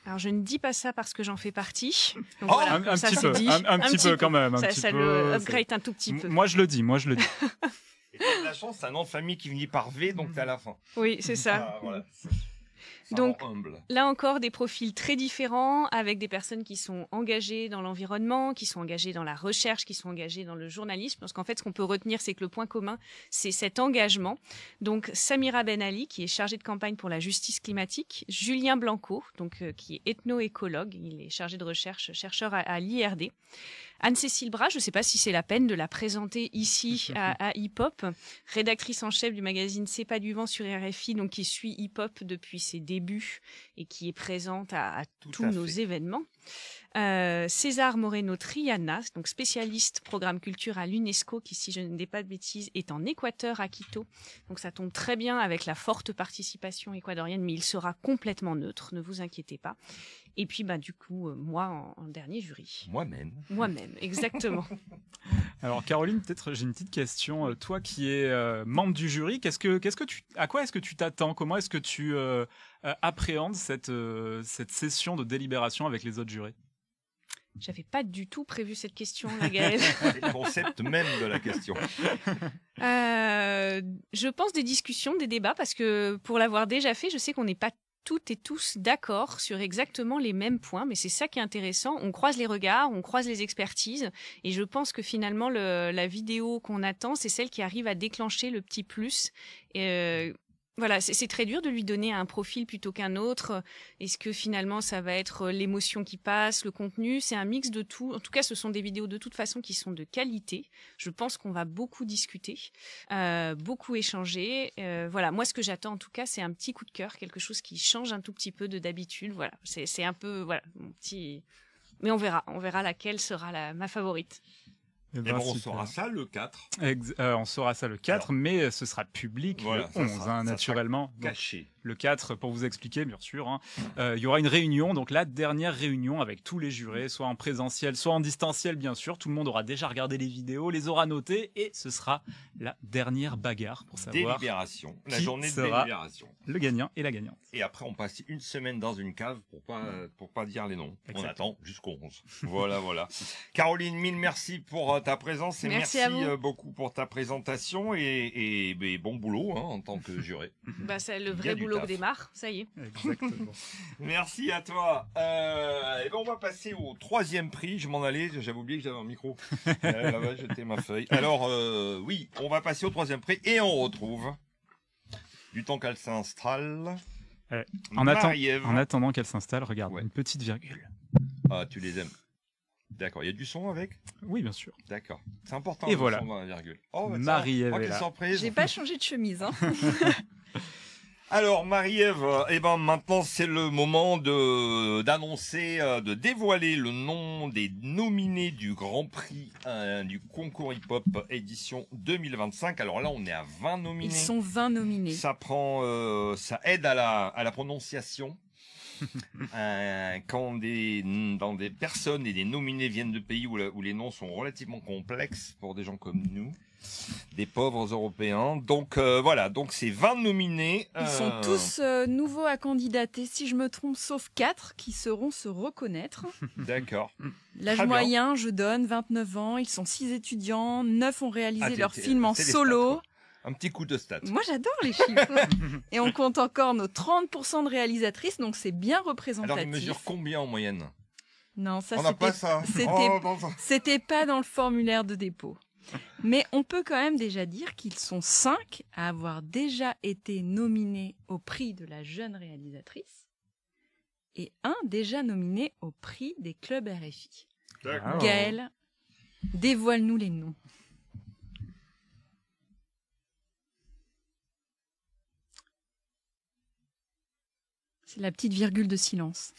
Alors, je ne dis pas ça parce que j'en fais partie. Donc, voilà, un petit peu quand même. Ça le upgrade un tout petit peu. Moi, je le dis. Et t'as de la chance, c'est un nom de famille qui finit par V, donc t'es à la fin. Oui, c'est ça. Voilà. Ça Donc, rend humble. là encore, des profils très différents, avec des personnes qui sont engagées dans l'environnement, qui sont engagées dans la recherche, qui sont engagées dans le journalisme. Parce qu'en fait, ce qu'on peut retenir, c'est que le point commun, c'est cet engagement. Donc, Samira Ben Ali, qui est chargée de campagne pour la justice climatique, Julien Blanco, donc, qui est ethno-écologue, il est chargé de recherche, chercheur à l'IRD. Anne-Cécile Bras, je ne sais pas si c'est la peine de la présenter ici à Hip Hop, rédactrice en chef du magazine C'est pas du vent sur RFI, donc qui suit Hip Hop depuis ses débuts et qui est présente à tous nos événements. César Moreno Triana, donc spécialiste programme culture à l'UNESCO, qui, si je ne dis pas de bêtises, est en Équateur à Quito. Donc ça tombe très bien avec la forte participation équatorienne, mais il sera complètement neutre, ne vous inquiétez pas. Et puis, du coup, moi en dernier jury. Moi-même, exactement. Alors Caroline, peut-être j'ai une petite question. Toi qui es membre du jury, à quoi est-ce que tu t'attends? Comment est-ce que tu appréhendes cette session de délibération avec les autres jurés? J'avais pas du tout prévu cette question, la Gaëlle. C'est le concept même de la question. Je pense des discussions, des débats, parce que pour l'avoir déjà fait, je sais qu'on n'est pas toutes et tous d'accord sur exactement les mêmes points, mais c'est ça qui est intéressant. On croise les regards, on croise les expertises, et je pense que finalement la vidéo qu'on attend, c'est celle qui arrive à déclencher le petit plus. Voilà, c'est très dur de lui donner un profil plutôt qu'un autre. Est-ce que finalement ça va être l'émotion qui passe, le contenu? C'est un mix de tout. En tout cas, ce sont des vidéos de toute façon qui sont de qualité. Je pense qu'on va beaucoup discuter, beaucoup échanger. Voilà, moi ce que j'attends en tout cas, c'est un petit coup de cœur, quelque chose qui change un tout petit peu de d'habitude. Voilà, c'est un peu mon petit. Mais on verra laquelle sera ma favorite. On saura ça le 4. On saura ça le 4, alors, mais ce sera public le 11, naturellement. Caché. Le 4, pour vous expliquer, bien sûr, il y aura une réunion, donc la dernière réunion avec tous les jurés, soit en présentiel, soit en distanciel, bien sûr. Tout le monde aura déjà regardé les vidéos, les aura notées, et ce sera la dernière bagarre pour savoir délibération. La journée de délibération. Le gagnant et la gagnante. Et après, on passe une semaine dans une cave pour pas dire les noms. Exactement. On attend jusqu'au 11. Voilà. Caroline, mille merci pour ta présence et merci beaucoup pour ta présentation et bon boulot en tant que juré. C'est le vrai boulot que démarre, ça y est. Exactement. Merci à toi. On va passer au 3e prix. Je m'en allais, j'avais oublié que j'avais un micro. Là-bas, j'étais ma feuille. Alors, oui, on va passer au 3e prix et on retrouve, du temps qu'elle s'installe, en attendant qu'elle s'installe, regarde, une petite virgule. Ah, tu les aimes. D'accord, il y a du son avec? Oui, bien sûr. D'accord, c'est important. Et voilà. Son dans la virgule. Marie-Ève est là. Surprise. J'ai pas changé de chemise. Alors Marie-Ève, maintenant c'est le moment d'annoncer, de dévoiler le nom des nominés du Grand Prix du concours hip-hop édition 2025. Alors là, on est à 20 nominés. Ils sont 20 nominés. Ça ça aide à la prononciation. Quand des personnes et des nominés viennent de pays où les noms sont relativement complexes pour des gens comme nous, des pauvres Européens. Donc voilà, donc c'est 20 nominés. Ils sont tous nouveaux à candidater, si je me trompe, sauf 4 qui sauront se reconnaître. D'accord. L'âge moyen, je donne 29 ans. Ils sont 6 étudiants, 9 ont réalisé leur film en solo. Un petit coup de stats. Moi, j'adore les chiffres. Et on compte encore nos 30% de réalisatrices, donc c'est bien représentatif. Alors, ils mesurent combien en moyenne? Non, ça, on n'a pas ça. C'était pas dans le formulaire de dépôt. Mais on peut quand même déjà dire qu'ils sont 5 à avoir déjà été nominés au prix de la jeune réalisatrice et 1 déjà nominé au prix des clubs RFI. D'accord. Gaëlle, dévoile-nous les noms. C'est la petite virgule de silence.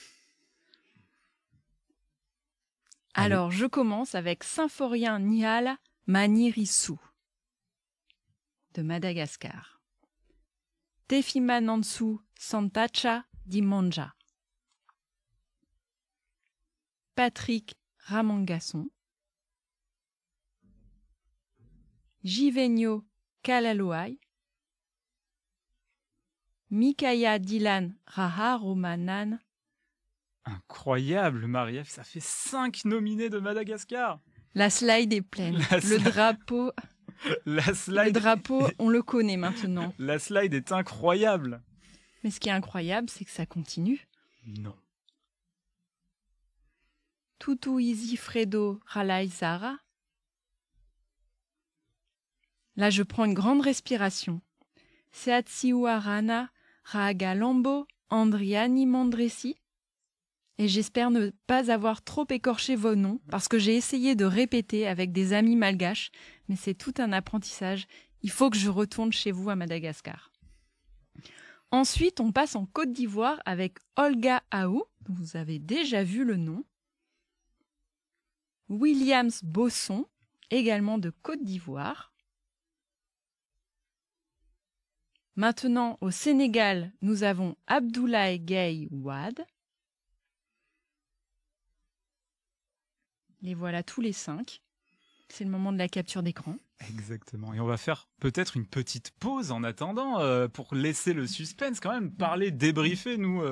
Alors, je commence avec Symphorien Nihala Manirissou de Madagascar. Tefimanansu Santacha Dimonja. Patrick Ramangasson. Jivenio Kalaloai. Mikaya Dylan Raharomanan. Incroyable, Marie-Ève, ça fait 5 nominés de Madagascar. La slide est pleine. Le drapeau, on le connaît maintenant. La slide est incroyable. Mais ce qui est incroyable, c'est que ça continue. Non. Tutu Easy Fredo Ralai Zara. Là, je prends une grande respiration. Seatsiuarana Raga Lambo Andriani Mandresi. Et j'espère ne pas avoir trop écorché vos noms, parce que j'ai essayé de répéter avec des amis malgaches, mais c'est tout un apprentissage. Il faut que je retourne chez vous à Madagascar. Ensuite, on passe en Côte d'Ivoire avec Olga Aou, dont vous avez déjà vu le nom. Williams Bosson, également de Côte d'Ivoire. Maintenant, au Sénégal, nous avons Abdoulaye Gueye Wade. Les voilà tous les 5. C'est le moment de la capture d'écran. Exactement. Et on va faire peut-être une petite pause en attendant pour laisser le suspense quand même, parler, débriefer nous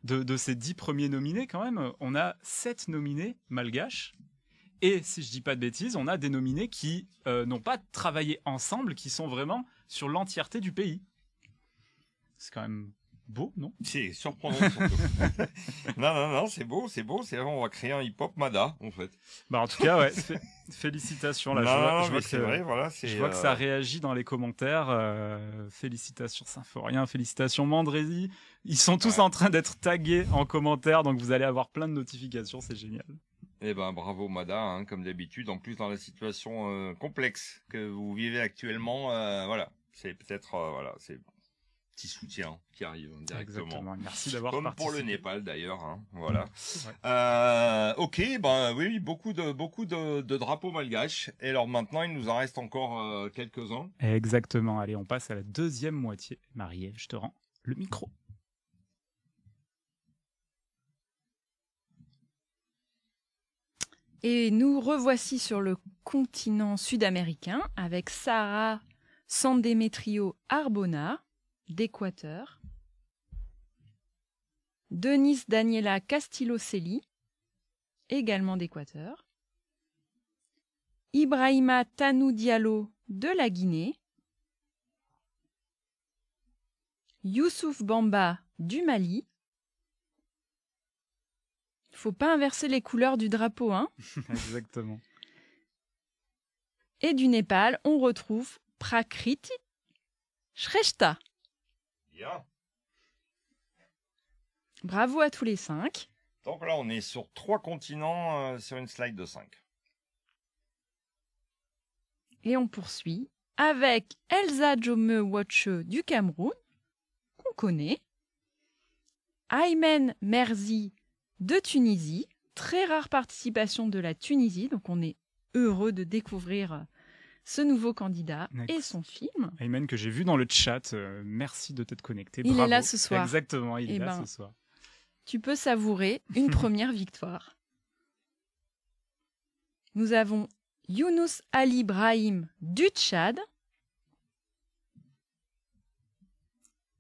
de ces 10 premiers nominés quand même. On a 7 nominés malgaches. Et si je dis pas de bêtises, on a des nominés qui n'ont pas travaillé ensemble, qui sont vraiment sur l'entièreté du pays. C'est quand même beau, non? C'est surprenant surtout. non, c'est beau. On va créer un hip-hop Mada, en fait. Bah en tout cas, ouais, félicitations. Là, je vois c'est vrai, voilà. Je vois que ça réagit dans les commentaires. Félicitations Symphorien, félicitations Mandrési. Ils sont tous en train d'être tagués en commentaire, donc vous allez avoir plein de notifications, c'est génial. Eh ben bravo Mada, hein, comme d'habitude. En plus dans la situation complexe que vous vivez actuellement, voilà, c'est peut-être c'est petit soutien qui arrive directement. Exactement. Merci d'avoir comme participé. pour le Népal d'ailleurs, hein, voilà. Ouais. Ok, oui, beaucoup de drapeaux malgaches. Et alors maintenant, il nous en reste encore quelques-uns. Exactement. Allez, on passe à la deuxième moitié. Marie-Ève, je te rends le micro. Et nous revoici sur le continent sud-américain avec Sarah Sandemetrio Arbona d'Équateur, Denise Daniela Castillo-Celi, également d'Équateur, Ibrahima Tanou Diallo de la Guinée, Youssouf Bamba du Mali. Faut pas inverser les couleurs du drapeau, hein. Exactement. Et du Népal, on retrouve Prakriti Shrestha. Bien. Bravo à tous les 5. Donc là, on est sur 3 continents sur une slide de 5. Et on poursuit avec Elsa Jome Watche du Cameroun, qu'on connaît, Aymen Merzi de Tunisie, très rare participation de la Tunisie, donc on est heureux de découvrir ce nouveau candidat et son film. Aymen, que j'ai vu dans le chat, merci de t'être connecté. Il Bravo. est là ce soir. Exactement, il est là ce soir. Tu peux savourer une première victoire. Nous avons Younous Ali Brahim du Tchad.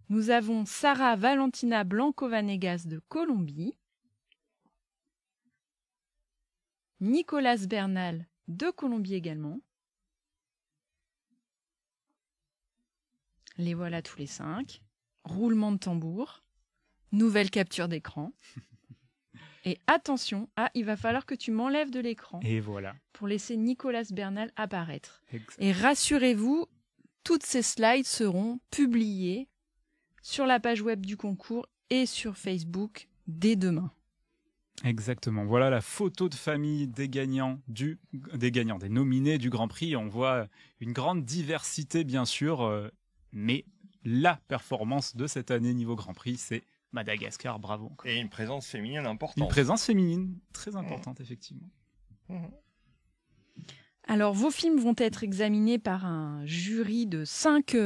Nous avons Sarah Valentina Blanco-Vanegas de Colombie. Nicolas Bernal de Colombie également. Les voilà tous les 5. Roulement de tambour. Nouvelle capture d'écran. Et attention, il va falloir que tu m'enlèves de l'écran. Et voilà. Pour laisser Nicolas Bernal apparaître. Exact. Et rassurez-vous, toutes ces slides seront publiées sur la page web du concours et sur Facebook dès demain. Exactement. Voilà la photo de famille des gagnants, des nominés du Grand Prix. On voit une grande diversité, bien sûr, mais la performance de cette année niveau Grand Prix, c'est Madagascar. Bravo. Et une présence féminine importante. Une présence féminine très importante, effectivement. Alors, vos films vont être examinés par un jury de 5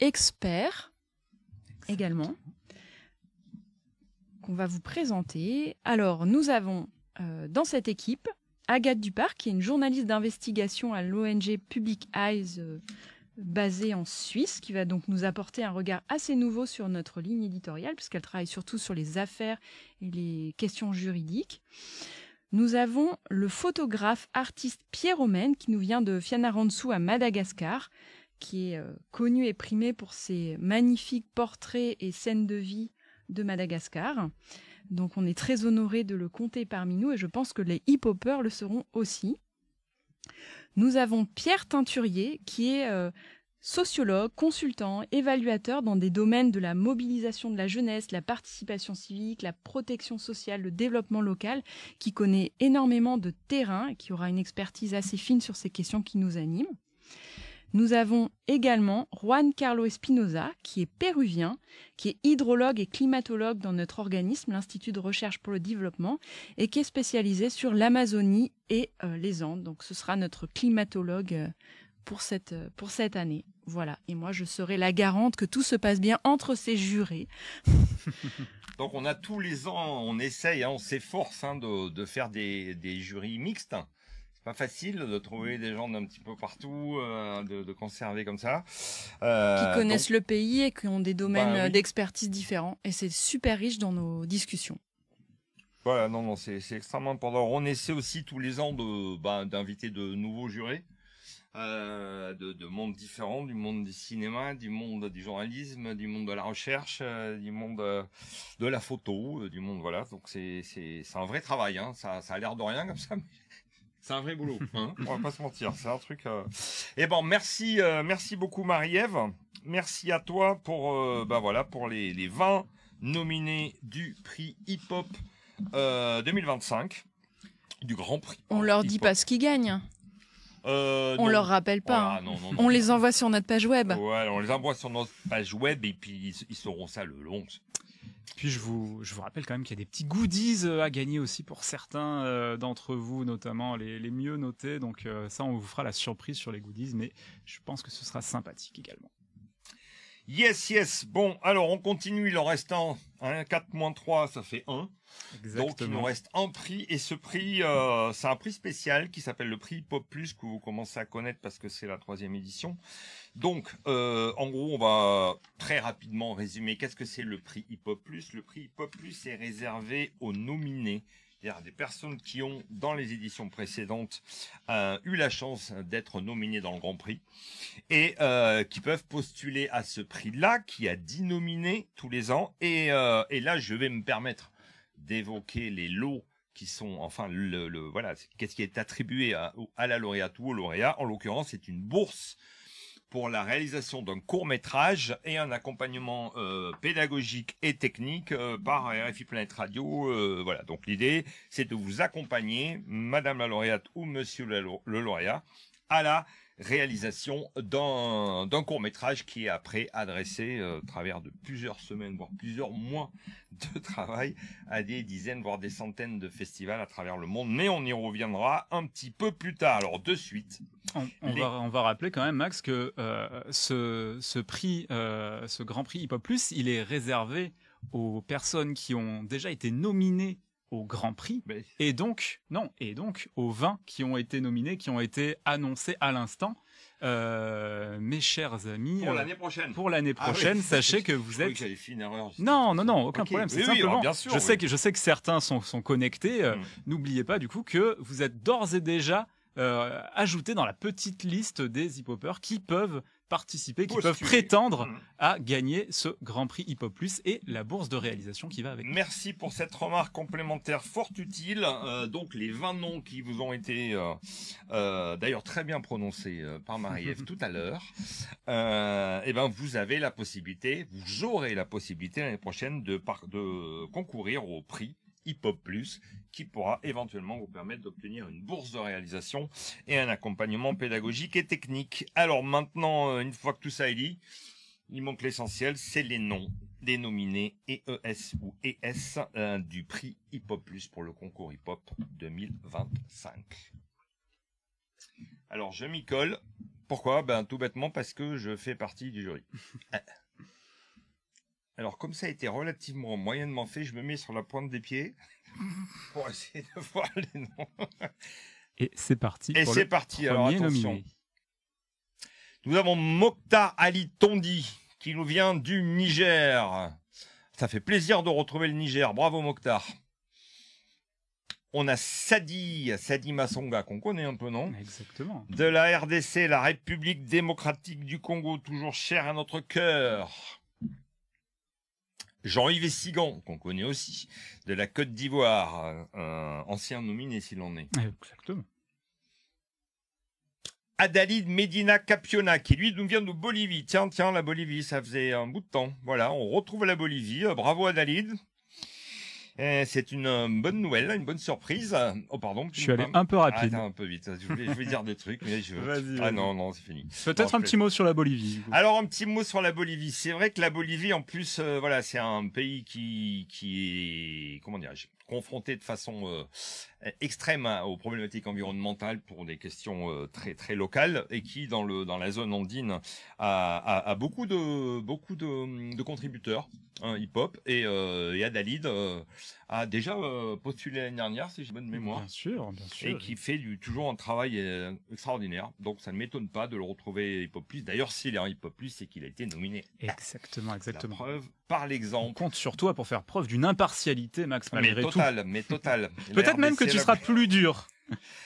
experts également, qu'on va vous présenter. Alors, nous avons dans cette équipe Agathe Duparc, qui est une journaliste d'investigation à l'ONG Public Eyes, basée en Suisse, qui va donc nous apporter un regard assez nouveau sur notre ligne éditoriale, puisqu'elle travaille surtout sur les affaires et les questions juridiques. Nous avons le photographe artiste Pierre Romaine, qui nous vient de Fianarantsoa à Madagascar, qui est connu et primé pour ses magnifiques portraits et scènes de vie de Madagascar. Donc on est très honorés de le compter parmi nous et je pense que les hip-hoppers le seront aussi. Nous avons Pierre Teinturier qui est sociologue, consultant, évaluateur dans des domaines de la mobilisation de la jeunesse, la participation civique, la protection sociale, le développement local, qui connaît énormément de terrain et qui aura une expertise assez fine sur ces questions qui nous animent. Nous avons également Juan Carlos Espinosa, qui est péruvien, qui est hydrologue et climatologue dans notre organisme, l'Institut de recherche pour le développement, et qui est spécialisé sur l'Amazonie et les Andes. Donc ce sera notre climatologue pour cette année. Voilà. Et moi, je serai la garante que tout se passe bien entre ces jurés. Donc on a tous les ans, on essaye, on s'efforce de faire des jurys mixtes. Pas facile de trouver des gens d'un petit peu partout, de conserver comme ça. Qui connaissent le pays et qui ont des domaines oui. d'expertise différents. Et c'est super riche dans nos discussions. Voilà, non, c'est extrêmement important. On essaie aussi tous les ans d'inviter de nouveaux jurés, de mondes différents, du monde du cinéma, du monde du journalisme, du monde de la recherche, du monde de la photo, du monde, voilà. Donc c'est un vrai travail, ça a l'air de rien comme ça, mais c'est un vrai boulot, on va pas se mentir, c'est un truc. Eh ben merci beaucoup Marie-Ève, merci à toi pour pour les 20 nominés du prix Hip Hop 2025, du Grand Prix. On leur dit pas ce qu'ils gagnent. On leur rappelle pas. Voilà, non. On les envoie sur notre page web. Ouais, on les envoie sur notre page web et puis ils sauront ça le 11. Puis je vous rappelle quand même qu'il y a des petits goodies à gagner aussi pour certains d'entre vous, notamment les mieux notés. Donc ça, on vous fera la surprise sur les goodies, mais je pense que ce sera sympathique également. Yes. Bon, alors on continue, il en reste un. 4 moins 3, ça fait 1. Exactement. Donc il nous reste un prix, et ce prix, c'est un prix spécial qui s'appelle le prix Hip Hop Plus, que vous commencez à connaître parce que c'est la 3e édition. Donc, en gros, on va très rapidement résumer qu'est-ce que c'est le prix Hip Hop Plus. Le prix Hip Hop Plus est réservé aux nominés, c'est-à-dire des personnes qui ont, dans les éditions précédentes, eu la chance d'être nominées dans le Grand Prix et qui peuvent postuler à ce prix-là, qui a 10 nominés tous les ans. Et là, je vais me permettre d'évoquer les lots qui sont, enfin, voilà, qu'est-ce qui est attribué à la lauréate ou au lauréat. En l'occurrence, c'est une bourse pour la réalisation d'un court-métrage et un accompagnement pédagogique et technique par RFI Planète Radio. Voilà, donc l'idée, c'est de vous accompagner, Madame la lauréate ou Monsieur le lauréat, à la réalisation d'un court-métrage qui est après adressé à travers de plusieurs semaines, voire plusieurs mois de travail à des dizaines, voire des centaines de festivals à travers le monde. Mais on y reviendra un petit peu plus tard. Alors, de suite. On va rappeler quand même, Max, que ce prix, ce Grand Prix Hip Hop Plus, il est réservé aux personnes qui ont déjà été nominées au Grand Prix, et donc aux 20 qui ont été nominés, qui ont été annoncés à l'instant. Mes chers amis, pour l'année prochaine, sachez que vous êtes... Oui, j'avais fait une erreur. Non, aucun problème. C'est simplement, bien sûr, je sais que certains sont connectés. N'oubliez pas du coup que vous êtes d'ores et déjà ajoutés dans la petite liste des hip-hoppers qui peuvent participer, qui peuvent prétendre à gagner ce Grand Prix Hip Hop Plus et la bourse de réalisation qui va avec. Merci pour cette remarque complémentaire fort utile. Donc les 20 noms qui vous ont été d'ailleurs très bien prononcés par Marie-Ève tout à l'heure, et ben vous avez la possibilité, vous aurez la possibilité l'année prochaine de concourir au prix Hip Hop Plus, qui pourra éventuellement vous permettre d'obtenir une bourse de réalisation et un accompagnement pédagogique et technique. Alors maintenant, une fois que tout ça est dit, il manque l'essentiel, c'est les noms des nominés EES ou ES du prix Hip Hop Plus pour le concours Hip Hop 2025. Alors je m'y colle. Pourquoi ? Tout bêtement parce que je fais partie du jury. Alors, comme ça a été relativement moyennement fait, je me mets sur la pointe des pieds pour essayer de voir les noms. Et c'est parti. Et c'est parti. Alors, attention. Nominé. Nous avons Mokhtar Ali Tondi, qui nous vient du Niger. Ça fait plaisir de retrouver le Niger. Bravo, Mokhtar. On a Sadi Masonga, qu'on connaît un peu, non? Exactement. De la RDC, la République démocratique du Congo, toujours chère à notre cœur. Jean-Yves Sigan, qu'on connaît aussi, de la Côte d'Ivoire, ancien nominé s'il en est. Exactement. Adalid Medina Capiona, qui lui nous vient de Bolivie. Tiens, la Bolivie, ça faisait un bout de temps. Voilà, on retrouve la Bolivie. Bravo Adalid. C'est une bonne nouvelle, une bonne surprise. Oh pardon. Je suis allé un peu rapide. Un peu vite. Je vais dire des trucs, mais je... Vas-y. Non, c'est fini. Peut-être un petit mot sur la Bolivie. Du coup. Alors un petit mot sur la Bolivie. C'est vrai que la Bolivie, en plus, voilà, c'est un pays qui est, comment dirais-je, confronté de façon extrême aux problématiques environnementales pour des questions très très locales et qui dans la zone andine a beaucoup de contributeurs hip-hop et Adalid a déjà postulé l'année dernière si j'ai bonne mémoire. Bien sûr. Et qui fait toujours un travail extraordinaire. Donc ça ne m'étonne pas de le retrouver hip-hop plus. D'ailleurs s'il est en hip-hop plus, c'est qu'il a été nominé. Exactement. La preuve par l'exemple. On compte sur toi pour faire preuve d'une impartialité, Max, malgré tout. Mais total. Peut-être même que tu seras plus dur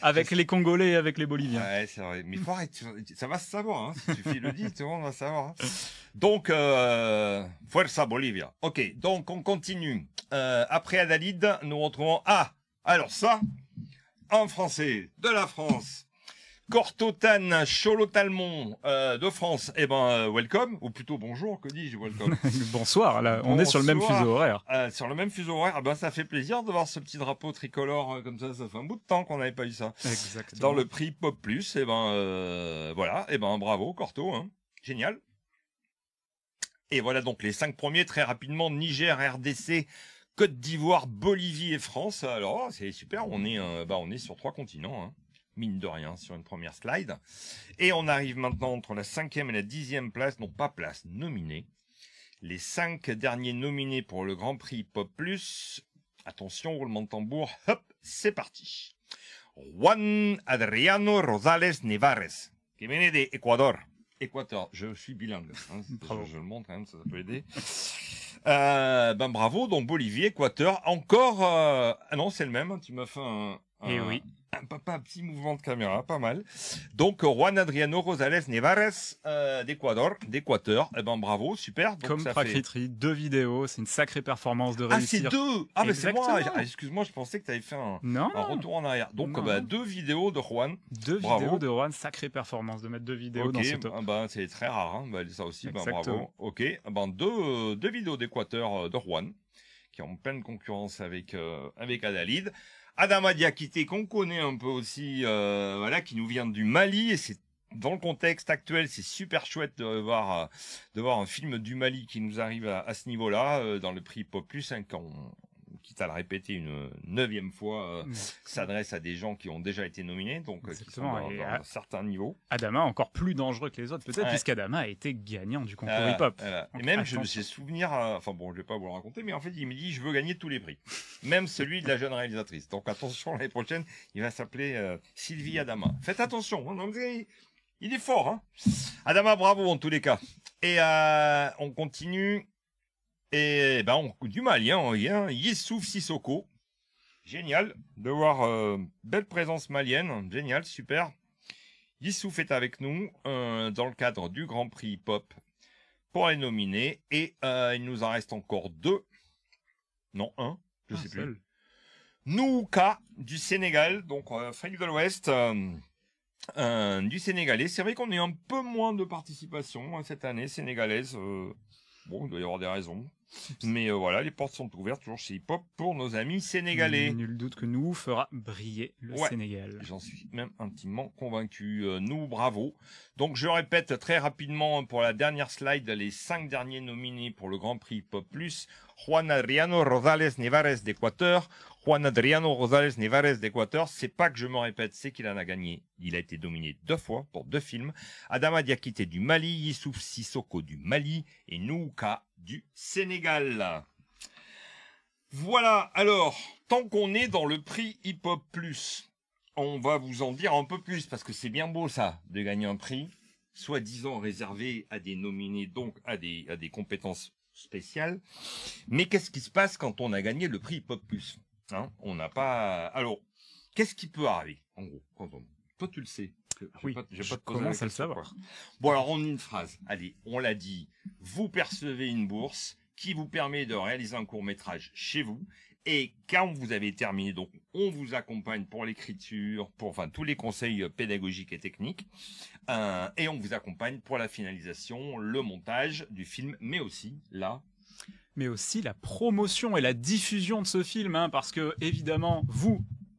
avec les Congolais et avec les Boliviens. Ouais, c'est vrai. Mais faut arrêter. Ça va se savoir, hein. Si tu le dis, tout le monde va savoir. Hein. Donc, Fuerza Bolivia. Ok, donc on continue. Après Adalid, nous retrouvons... Ah, alors ça, en français, de la France. Cortotan Cholotalmont de France, welcome, ou plutôt bonjour, que dis-je, welcome. Bonsoir, là, on est sur le même fuseau horaire. Sur le même fuseau horaire, ça fait plaisir de voir ce petit drapeau tricolore comme ça fait un bout de temps qu'on n'avait pas eu ça. Exactement. Dans le prix Pop Plus, voilà, bravo Corto, hein. Génial. Et voilà donc les 5 premiers, très rapidement, Niger, RDC, Côte d'Ivoire, Bolivie et France. Alors, c'est super, on est sur 3 continents, hein. Mine de rien, sur une première slide. Et on arrive maintenant entre la 5e et la 10e place, non pas place, nominée. Les 5 derniers nominés pour le Grand Prix Pop Plus. Attention, roulement de tambour, hop, c'est parti. Juan Adriano Rosales Nevares, qui vient d'Équateur. Équateur, je suis bilingue, hein, je le montre, hein, ça peut aider. Bravo, donc Bolivie, Équateur, encore... Ah non, c'est le même, tu m'as fait oui. Un petit mouvement de caméra, pas mal. Donc, Juan Adriano Rosales Nevares d'Équateur. Bravo, super. Donc, comme Prakritri, 2 vidéos, c'est une sacrée performance de réussir. Ah, c'est 2. Ah, c'est moi. Excuse-moi, je pensais que tu avais fait un retour en arrière. Donc, 2 vidéos de Juan. 2 vidéos de Juan, sacrée performance de mettre 2 vidéos dans ce top. C'est très rare, hein. Ça aussi, Exactement. Bravo. Ok, 2 vidéos d'Équateur de Juan, qui est en pleine concurrence avec Adalid. Adama Diakité, qu'on connaît un peu aussi, qui nous vient du Mali, et c'est dans le contexte actuel, c'est super chouette de voir un film du Mali qui nous arrive à ce niveau-là, dans le prix Pop Plus, hein, quitte à le répéter une 9e fois, s'adresse à des gens qui ont déjà été nominés, donc qui sont dans un certain niveau. Adama encore plus dangereux que les autres, peut-être, puisqu'Adama a été gagnant du concours hip-hop. Et même, je me suis souvenir, je vais pas vous le raconter, mais en fait, il me dit, je veux gagner tous les prix. Même celui de la jeune réalisatrice. Donc attention, l'année prochaine, il va s'appeler Sylvie Adama. Faites attention, hein, il est fort, hein. Adama, bravo en tous les cas. Et on continue. Et du malien, Youssouf Sissoko. Génial de voir belle présence malienne. Génial, super. Youssouf est avec nous dans le cadre du Grand Prix Pop pour les nominés. Et il nous en reste encore 2. Non, 1, je sais plus. Nouka du Sénégal, donc Afrique de l'Ouest. Du Sénégalais. C'est vrai qu'on est un peu moins de participation cette année sénégalaise. Il doit y avoir des raisons. Mais voilà, les portes sont ouvertes toujours chez Hip Hop pour nos amis sénégalais. Nul doute que nous fera briller le Sénégal. J'en suis même intimement convaincu. Nous, bravo. Donc je répète très rapidement pour la dernière slide les 5 derniers nominés pour le Grand Prix Hip Hop Plus. Juan Adriano Rosales Nevares d'Équateur. Juan Adriano Rosales Nevares d'Équateur, c'est pas que je me répète, c'est qu'il en a gagné. Il a été nominé 2 fois pour 2 films. Adama Diakité du Mali, Youssouf Sissoko du Mali et Nouka du Sénégal. Voilà, alors, tant qu'on est dans le prix Hip Hop Plus, on va vous en dire un peu plus, parce que c'est bien beau ça, de gagner un prix, soi-disant réservé à des nominés, donc à des compétences spéciales. Mais qu'est-ce qui se passe quand on a gagné le prix Hip Hop Plus ? Hein, on n'a pas. Alors, qu'est-ce qui peut arriver, en gros, toi tu le sais. Oui, je commence à le savoir. Bon, alors en une phrase, allez, on l'a dit, vous percevez une bourse qui vous permet de réaliser un court-métrage chez vous, et quand vous avez terminé, donc on vous accompagne pour l'écriture, pour tous les conseils pédagogiques et techniques, et on vous accompagne pour la finalisation, le montage du film, mais aussi la promotion et la diffusion de ce film, hein, parce que évidemment,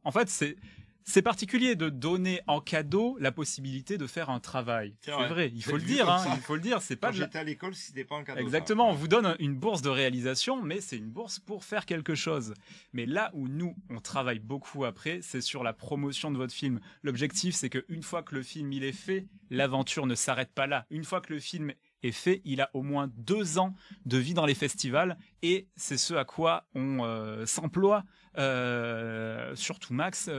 en fait, c'est particulier de donner en cadeau la possibilité de faire un travail. C'est vrai, il faut le dire. Hein, il faut le dire. C'est pas. Quand j'étais à l'école, c'était pas un cadeau. Exactement. On vous donne une bourse de réalisation, mais c'est une bourse pour faire quelque chose. Mais là où nous, on travaille beaucoup après, c'est sur la promotion de votre film. L'objectif, c'est qu'une fois que le film il est fait, l'aventure ne s'arrête pas là. Une fois que le film est fait, il a au moins 2 ans de vie dans les festivals, et c'est ce à quoi on s'emploie, surtout Max,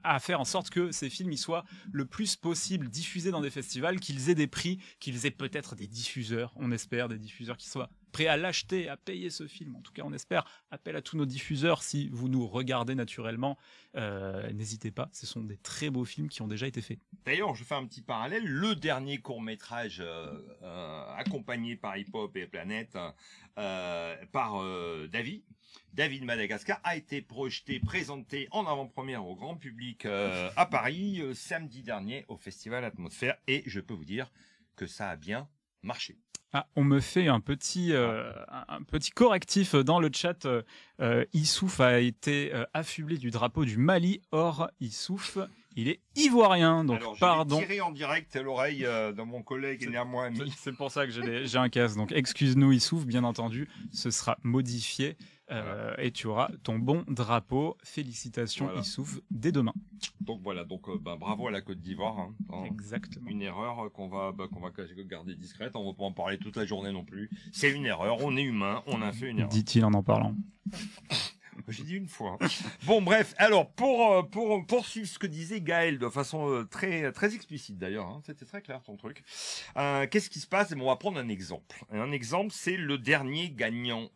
à faire en sorte que ces films y soient le plus possible diffusés dans des festivals, qu'ils aient des prix, qu'ils aient peut-être des diffuseurs, on espère, des diffuseurs qui soient prêts à l'acheter, à payer ce film. En tout cas, on espère. Appel à tous nos diffuseurs, si vous nous regardez naturellement, n'hésitez pas, ce sont des très beaux films qui ont déjà été faits. D'ailleurs, je fais un petit parallèle, le dernier court-métrage accompagné par Hip Hop et Planète, par David Madagascar, a été projeté, présenté en avant-première au grand public à Paris samedi dernier au Festival Atmosphère, et je peux vous dire que ça a bien marché. Ah, on me fait un petit correctif dans le chat. Issouf a été affublé du drapeau du Mali. Or, Issouf, il est ivoirien. Donc, alors, pardon. J'ai tiré en direct à l'oreille de mon collègue et néanmoins ami. C'est pour ça que j'ai un casque. Donc, excuse-nous, Issouf, bien entendu. Ce sera modifié. Et tu auras ton bon drapeau. Félicitations, voilà. Issouf, dès demain. Donc voilà, bravo à la Côte d'Ivoire. Hein. Exactement. Une erreur qu'on va garder discrète. On va pas en parler toute la journée non plus. C'est une erreur. On est humain. On a fait une erreur. Dit-il en parlant. J'ai dit une fois. Bon, bref. Alors, pour poursuivre ce que disait Gaël de façon très très explicite d'ailleurs, hein, c'était très clair ton truc. Qu'est-ce qui se passe? On va prendre un exemple. Un exemple, c'est le dernier gagnant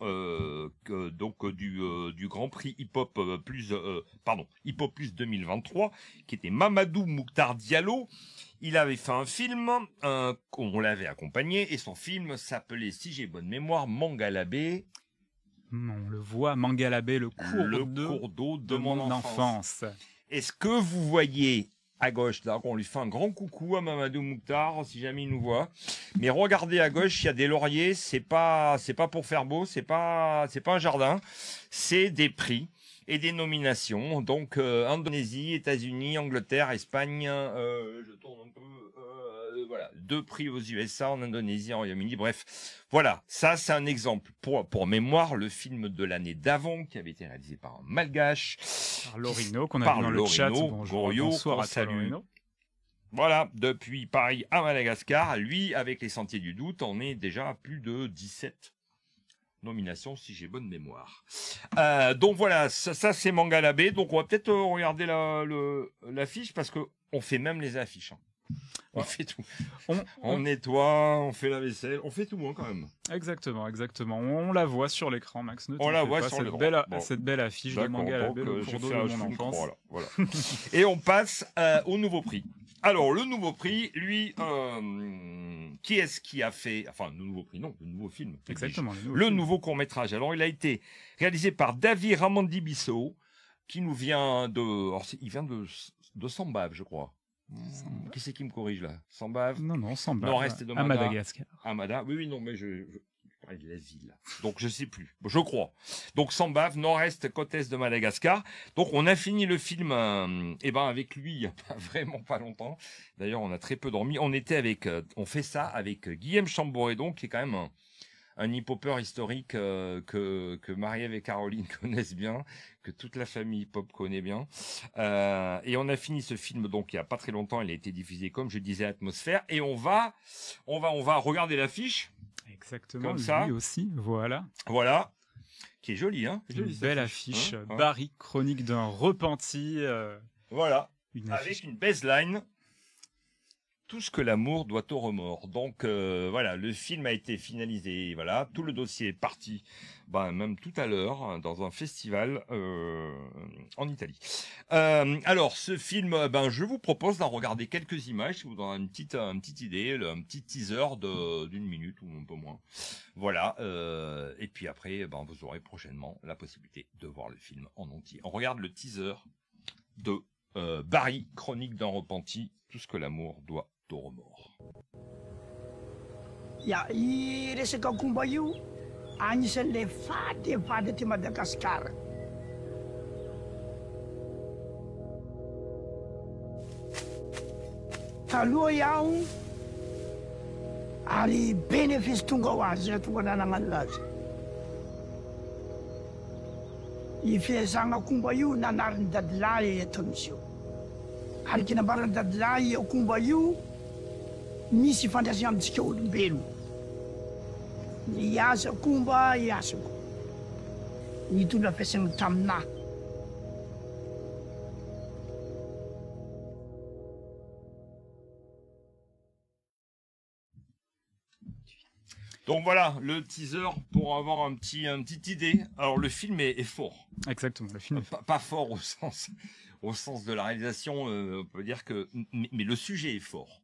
du Grand Prix Hip Hop Hip Hop Plus 2023, qui était Mamadou Mouktar Diallo. Il avait fait un film, on l'avait accompagné, et son film s'appelait, si j'ai bonne mémoire, Mangalabé. On le voit, Mangalabé, le cours d'eau de mon enfance. Est-ce que vous voyez à gauche, là, on lui fait un grand coucou à Mamadou Mouktar, si jamais il nous voit. Mais regardez à gauche, il y a des lauriers, c'est pas pour faire beau, c'est pas un jardin, c'est des prix et des nominations. Donc, Indonésie, États-Unis, Angleterre, Espagne, je tourne un peu, voilà, 2 prix aux USA, en Indonésie, en Royaume-Uni, bref. Voilà, ça c'est un exemple. Pour mémoire, le film de l'année d'avant, qui avait été réalisé par un Malgache. Par Lorino, qu'on a vu dans le chat. Bonsoir à toi, Lorino. Voilà, depuis Paris à Madagascar, lui, avec les Sentiers du Doute, on est déjà à plus de 17 nominations, si j'ai bonne mémoire. Donc voilà, ça c'est Mangalabé. Donc on va peut-être regarder l'affiche, parce que on fait même les affiches. Hein. On fait tout. On nettoie, on fait la vaisselle, on fait tout, hein, quand même. Exactement. On la voit sur l'écran, Max. On la voit sur l'écran. Cette belle affiche de Mangalabé, le cours d'eau de mon enfance. Voilà. Et on passe au nouveau prix. Alors, le nouveau prix, lui, qui est-ce qui a fait... Enfin, le nouveau prix, non, le nouveau film. Exactement. Le nouveau court-métrage. Alors, il a été réalisé par David Ramandibiso, qui nous vient de... Alors, il vient de Sambave, je crois. Qui c'est qui me corrige là? Sambave? Non, Sambave. Nord-est de à Madagascar. Amada, oui, non, mais je parlais de la ville. Donc je sais plus, je crois. Donc Sambave, nord-est, côte-est de Madagascar. Donc on a fini le film avec lui il y a vraiment pas longtemps. D'ailleurs, on a très peu dormi. On fait ça avec Guillaume Chamboredon, qui est quand même un hip-hopper historique que Marie-Ève et Caroline connaissent bien, que toute la famille hip-hop connaît bien. Et on a fini ce film donc il y a pas très longtemps. Il a été diffusé, comme je disais, Atmosphère. Et on va regarder l'affiche. Exactement. Comme ça. Lui aussi, voilà. Voilà. Qui est jolie, hein. Une belle affiche. Barry, chronique d'un repenti. Voilà. Avec une baseline. Tout ce que l'amour doit au remords. Donc voilà, le film a été finalisé. Voilà, tout le dossier est parti, même tout à l'heure, dans un festival en Italie. Alors, ce film, je vous propose d'en regarder quelques images, si vous en avez une petite idée, un petit teaser d'une minute ou un peu moins. Voilà. Et puis après, vous aurez prochainement la possibilité de voir le film en entier. On regarde le teaser de Barry, Chronique d'un repenti. Tout ce que l'amour doit au remords. Ya, iresaka akomba io anisan'le fady ty Madagasikara. Taloha iaho ary benefice tonga ho azy tonga nanagnano azy. I fiezagna akomba io nanarin'ny dadilahy eto amin'izao. Ary kinambaran'ny dadilahy akomba io misy fandraisana amintsika olombelo. Ny asa akomba iasako. Ny tondra ampiasaina taminahy. Donc voilà, le teaser pour avoir une petite idée. Alors le film est fort. Exactement, le film est fort. Pas fort au sens de la réalisation, on peut dire que, mais le sujet est fort.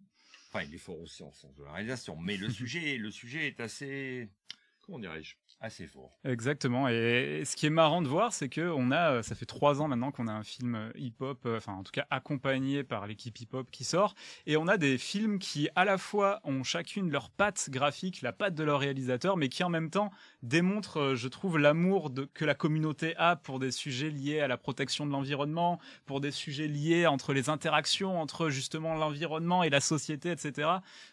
Enfin, il est fort aussi en sens de la réalisation, mais le sujet est assez, comment dirais-je, assez fort. Exactement. Et ce qui est marrant de voir, c'est que ça fait 3 ans maintenant qu'on a un film hip-hop, enfin en tout cas accompagné par l'équipe hip-hop qui sort, et on a des films qui à la fois ont chacune leur patte graphique, la patte de leur réalisateur, mais qui en même temps démontrent, je trouve, l'amour que la communauté a pour des sujets liés à la protection de l'environnement, pour des sujets liés entre les interactions entre justement l'environnement et la société, etc.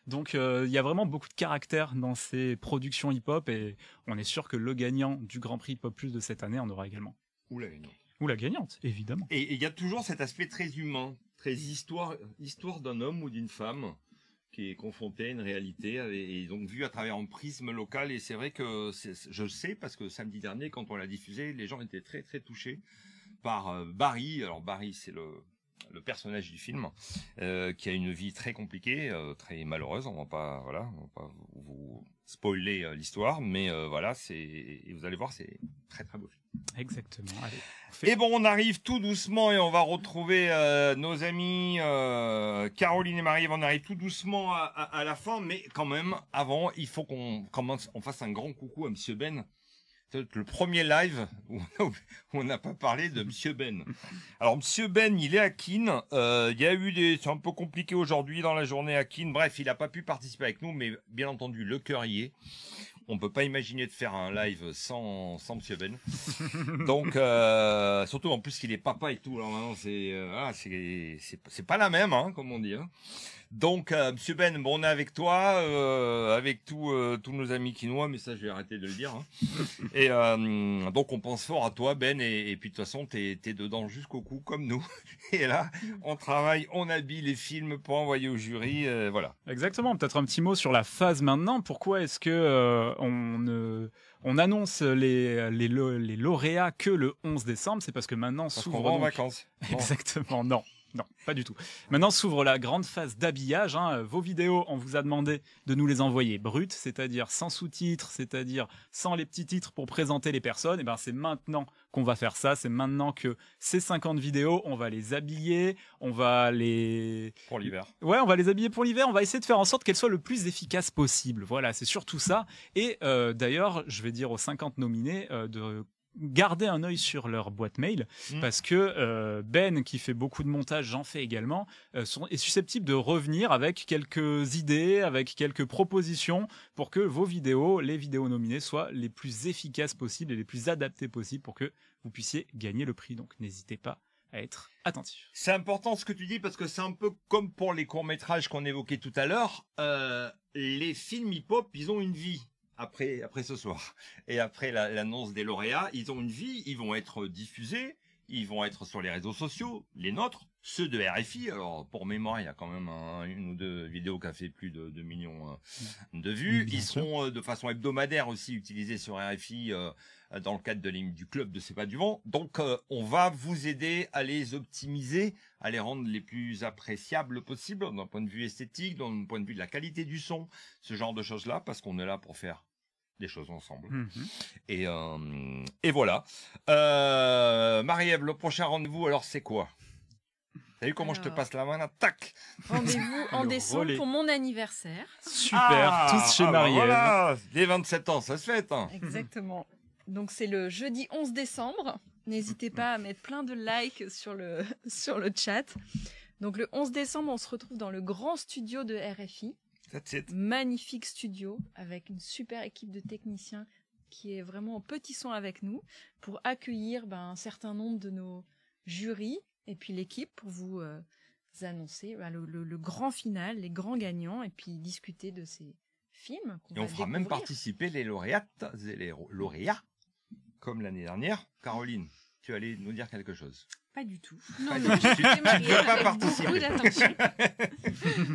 Donc il y a vraiment beaucoup de caractère dans ces productions hip-hop, et on est sûr que le gagnant du Grand Prix Hip-Hop Plus de cette année en aura également. Ou la gagnante. Ou la gagnante, évidemment. Et il y a toujours cet aspect très humain, très histoire d'un homme ou d'une femme qui est confronté à une réalité et donc vu à travers un prisme local. Et c'est vrai que je le sais parce que samedi dernier, quand on l'a diffusé, les gens étaient très très touchés par Barry. Alors Barry, c'est le personnage du film qui a une vie très compliquée, très malheureuse. On va pas vous spoiler l'histoire, mais voilà, et vous allez voir, c'est très très beau film. Exactement. Allez, et bon, on arrive tout doucement et on va retrouver nos amis Caroline et Marie. On arrive tout doucement à la fin, mais quand même, avant, il faut qu'on fasse un grand coucou à Monsieur Ben. C'est le premier live où on n'a pas parlé de Monsieur Ben. Alors Monsieur Ben, il est à Keene. Il y a eu c'est un peu compliqué aujourd'hui dans la journée à Keene. Bref, il n'a pas pu participer avec nous, mais bien entendu, le cœur y est. On peut pas imaginer de faire un live sans Monsieur Ben. Donc surtout en plus qu'il est papa et tout. Alors maintenant c'est pas la même, hein, comme on dit. Hein. Donc Monsieur Ben, bon, on est avec toi, avec tous nos amis quinois, mais ça je vais arrêter de le dire. Hein. Et donc on pense fort à toi Ben, et puis de toute façon t'es dedans jusqu'au cou comme nous. Et là on travaille, on habille les films pour envoyer au jury, voilà. Exactement. Peut-être un petit mot sur la phase maintenant. Pourquoi est-ce que on annonce les lauréats que le 11 décembre? C'est parce que maintenant s'ouvre en vacances. Exactement. Non, pas du tout. Maintenant s'ouvre la grande phase d'habillage. Hein. Vos vidéos, on vous a demandé de nous les envoyer brutes, c'est-à-dire sans sous-titres, c'est-à-dire sans les petits titres pour présenter les personnes. Et ben c'est maintenant qu'on va faire ça. C'est maintenant que ces 50 vidéos, on va les habiller, on va les... Pour l'hiver. Ouais, on va les habiller pour l'hiver. On va essayer de faire en sorte qu'elles soient le plus efficaces possible. Voilà, c'est surtout ça. Et d'ailleurs, je vais dire aux 50 nominés de garder un œil sur leur boîte mail, parce que Ben, qui fait beaucoup de montage, j'en fais également, est susceptible de revenir avec quelques idées, avec quelques propositions pour que vos vidéos, les vidéos nominées, soient les plus efficaces possibles et les plus adaptées possibles pour que vous puissiez gagner le prix. Donc n'hésitez pas à être attentif. C'est important ce que tu dis, parce que c'est un peu comme pour les courts-métrages qu'on évoquait tout à l'heure. Les films hip-hop, ils ont une vie. Après ce soir, et après l'annonce des lauréats, ils ont une vie, ils vont être diffusés, ils vont être sur les réseaux sociaux, les nôtres, ceux de RFI. Alors, pour mémoire, il y a quand même une ou deux vidéos qui a fait plus de 2 millions de vues. Ils seront de façon hebdomadaire aussi utilisés sur RFI dans le cadre du club de C'est pas du vent. Donc, on va vous aider à les optimiser, à les rendre les plus appréciables possibles d'un point de vue esthétique, d'un point de vue de la qualité du son, ce genre de choses-là, parce qu'on est là pour faire des choses ensemble. Et voilà. Marie-Ève, le prochain rendez-vous, alors c'est quoi? T'as vu comment je te passe la main là? Tac. Rendez-vous en décembre pour mon anniversaire. Super, tous chez Marie-Ève. Voilà, les 27 ans, ça se fête. Exactement. Donc c'est le jeudi 11 décembre. N'hésitez pas à mettre plein de likes sur le chat. Donc le 11 décembre, on se retrouve dans le grand studio de RFI. Magnifique studio avec une super équipe de techniciens qui est vraiment en petit son avec nous pour accueillir un certain nombre de nos jurys et puis l'équipe pour vous annoncer le grand final, les grands gagnants et puis discuter de ces films. Et on fera même participer les lauréates et les lauréats comme l'année dernière. Caroline, tu allais nous dire quelque chose? Pas du tout. Non, tu ne peux pas participer. Beaucoup d'attention.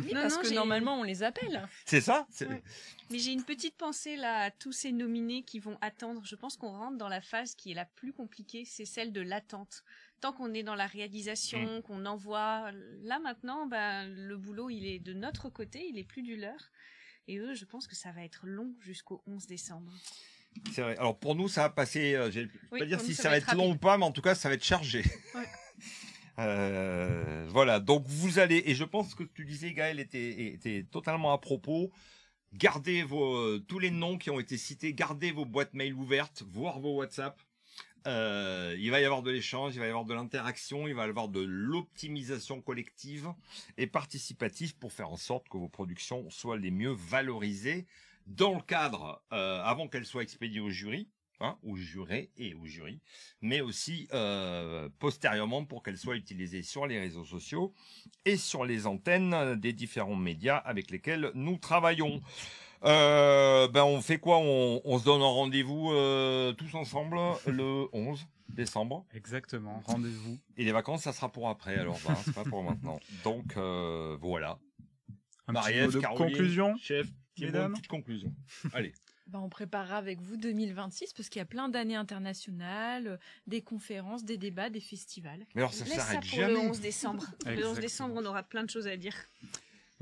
Oui, parce que normalement, on les appelle. C'est ça. Ouais. Mais j'ai une petite pensée là à tous ces nominés qui vont attendre. Je pense qu'on rentre dans la phase qui est la plus compliquée, c'est celle de l'attente. Tant qu'on est dans la réalisation, qu'on envoie, là maintenant, le boulot, il est de notre côté, il est plus du leur. Et eux, je pense que ça va être long jusqu'au 11 décembre. C'est vrai. Alors pour nous, ça va passer. Je ne vais pas dire si ça va être rapide. long ou pas, mais en tout cas, ça va être chargé. Ouais. Voilà. Donc vous allez, et je pense que ce que tu disais, Gaël, était totalement à propos. Gardez tous les noms qui ont été cités. Gardez vos boîtes mail ouvertes, voire vos WhatsApp. Il va y avoir de l'échange, il va y avoir de l'interaction, il va y avoir de l'optimisation collective et participative pour faire en sorte que vos productions soient les mieux valorisées dans le cadre, avant qu'elles soient expédiées au jury, aux jurés et au jury, mais aussi postérieurement pour qu'elles soient utilisées sur les réseaux sociaux et sur les antennes des différents médias avec lesquels nous travaillons. On fait quoi? On se donne un rendez-vous tous ensemble le 11 décembre. Exactement, rendez-vous. Et les vacances, ça sera pour après, alors c'est pas pour maintenant. Donc voilà. Marie-Ève, Caroline, conclusion, chef, mesdames. petite conclusion. Allez. On préparera avec vous 2026 parce qu'il y a plein d'années internationales, des conférences, des débats, des festivals. Mais alors ça Laisse s'arrête pour jamais. le 11 décembre. Le 11 décembre, on aura plein de choses à dire.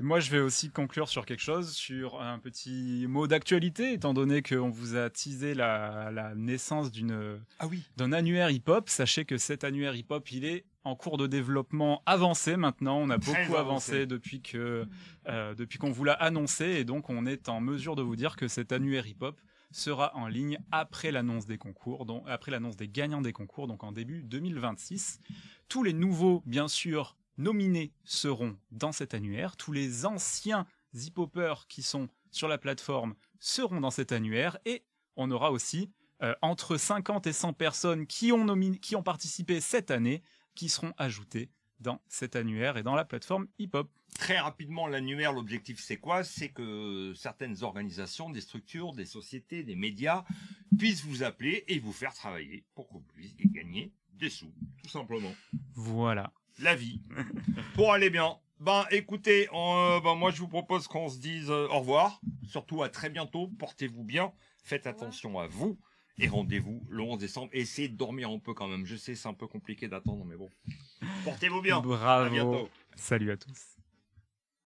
Moi, je vais aussi conclure sur quelque chose, sur un petit mot d'actualité, étant donné qu'on vous a teasé la naissance d'un annuaire hip-hop. Sachez que cet annuaire hip-hop, il est en cours de développement avancé maintenant. On a beaucoup avancé depuis qu'on vous l'a annoncé, et donc on est en mesure de vous dire que cet annuaire hip-hop sera en ligne après l'annonce des concours, donc après l'annonce des gagnants des concours, donc en début 2026. Tous les nouveaux, bien sûr, nominés seront dans cet annuaire. Tous les anciens hip-hopers qui sont sur la plateforme seront dans cet annuaire, et on aura aussi entre 50 et 100 personnes qui ont participé cette année qui seront ajoutées dans cet annuaire et dans la plateforme hip-hop. Très rapidement, l'annuaire, l'objectif c'est quoi? C'est que certaines organisations, des structures, des sociétés, des médias puissent vous appeler et vous faire travailler pour que vous puissiez gagner des sous, tout simplement. Voilà. La vie. Pour aller bien. Écoutez, moi je vous propose qu'on se dise au revoir. Surtout à très bientôt. Portez-vous bien. Faites attention à vous. Et rendez-vous le 11 décembre. Essayez de dormir un peu quand même. Je sais, c'est un peu compliqué d'attendre, mais bon. Portez-vous bien. Bravo. À bientôt. Salut à tous.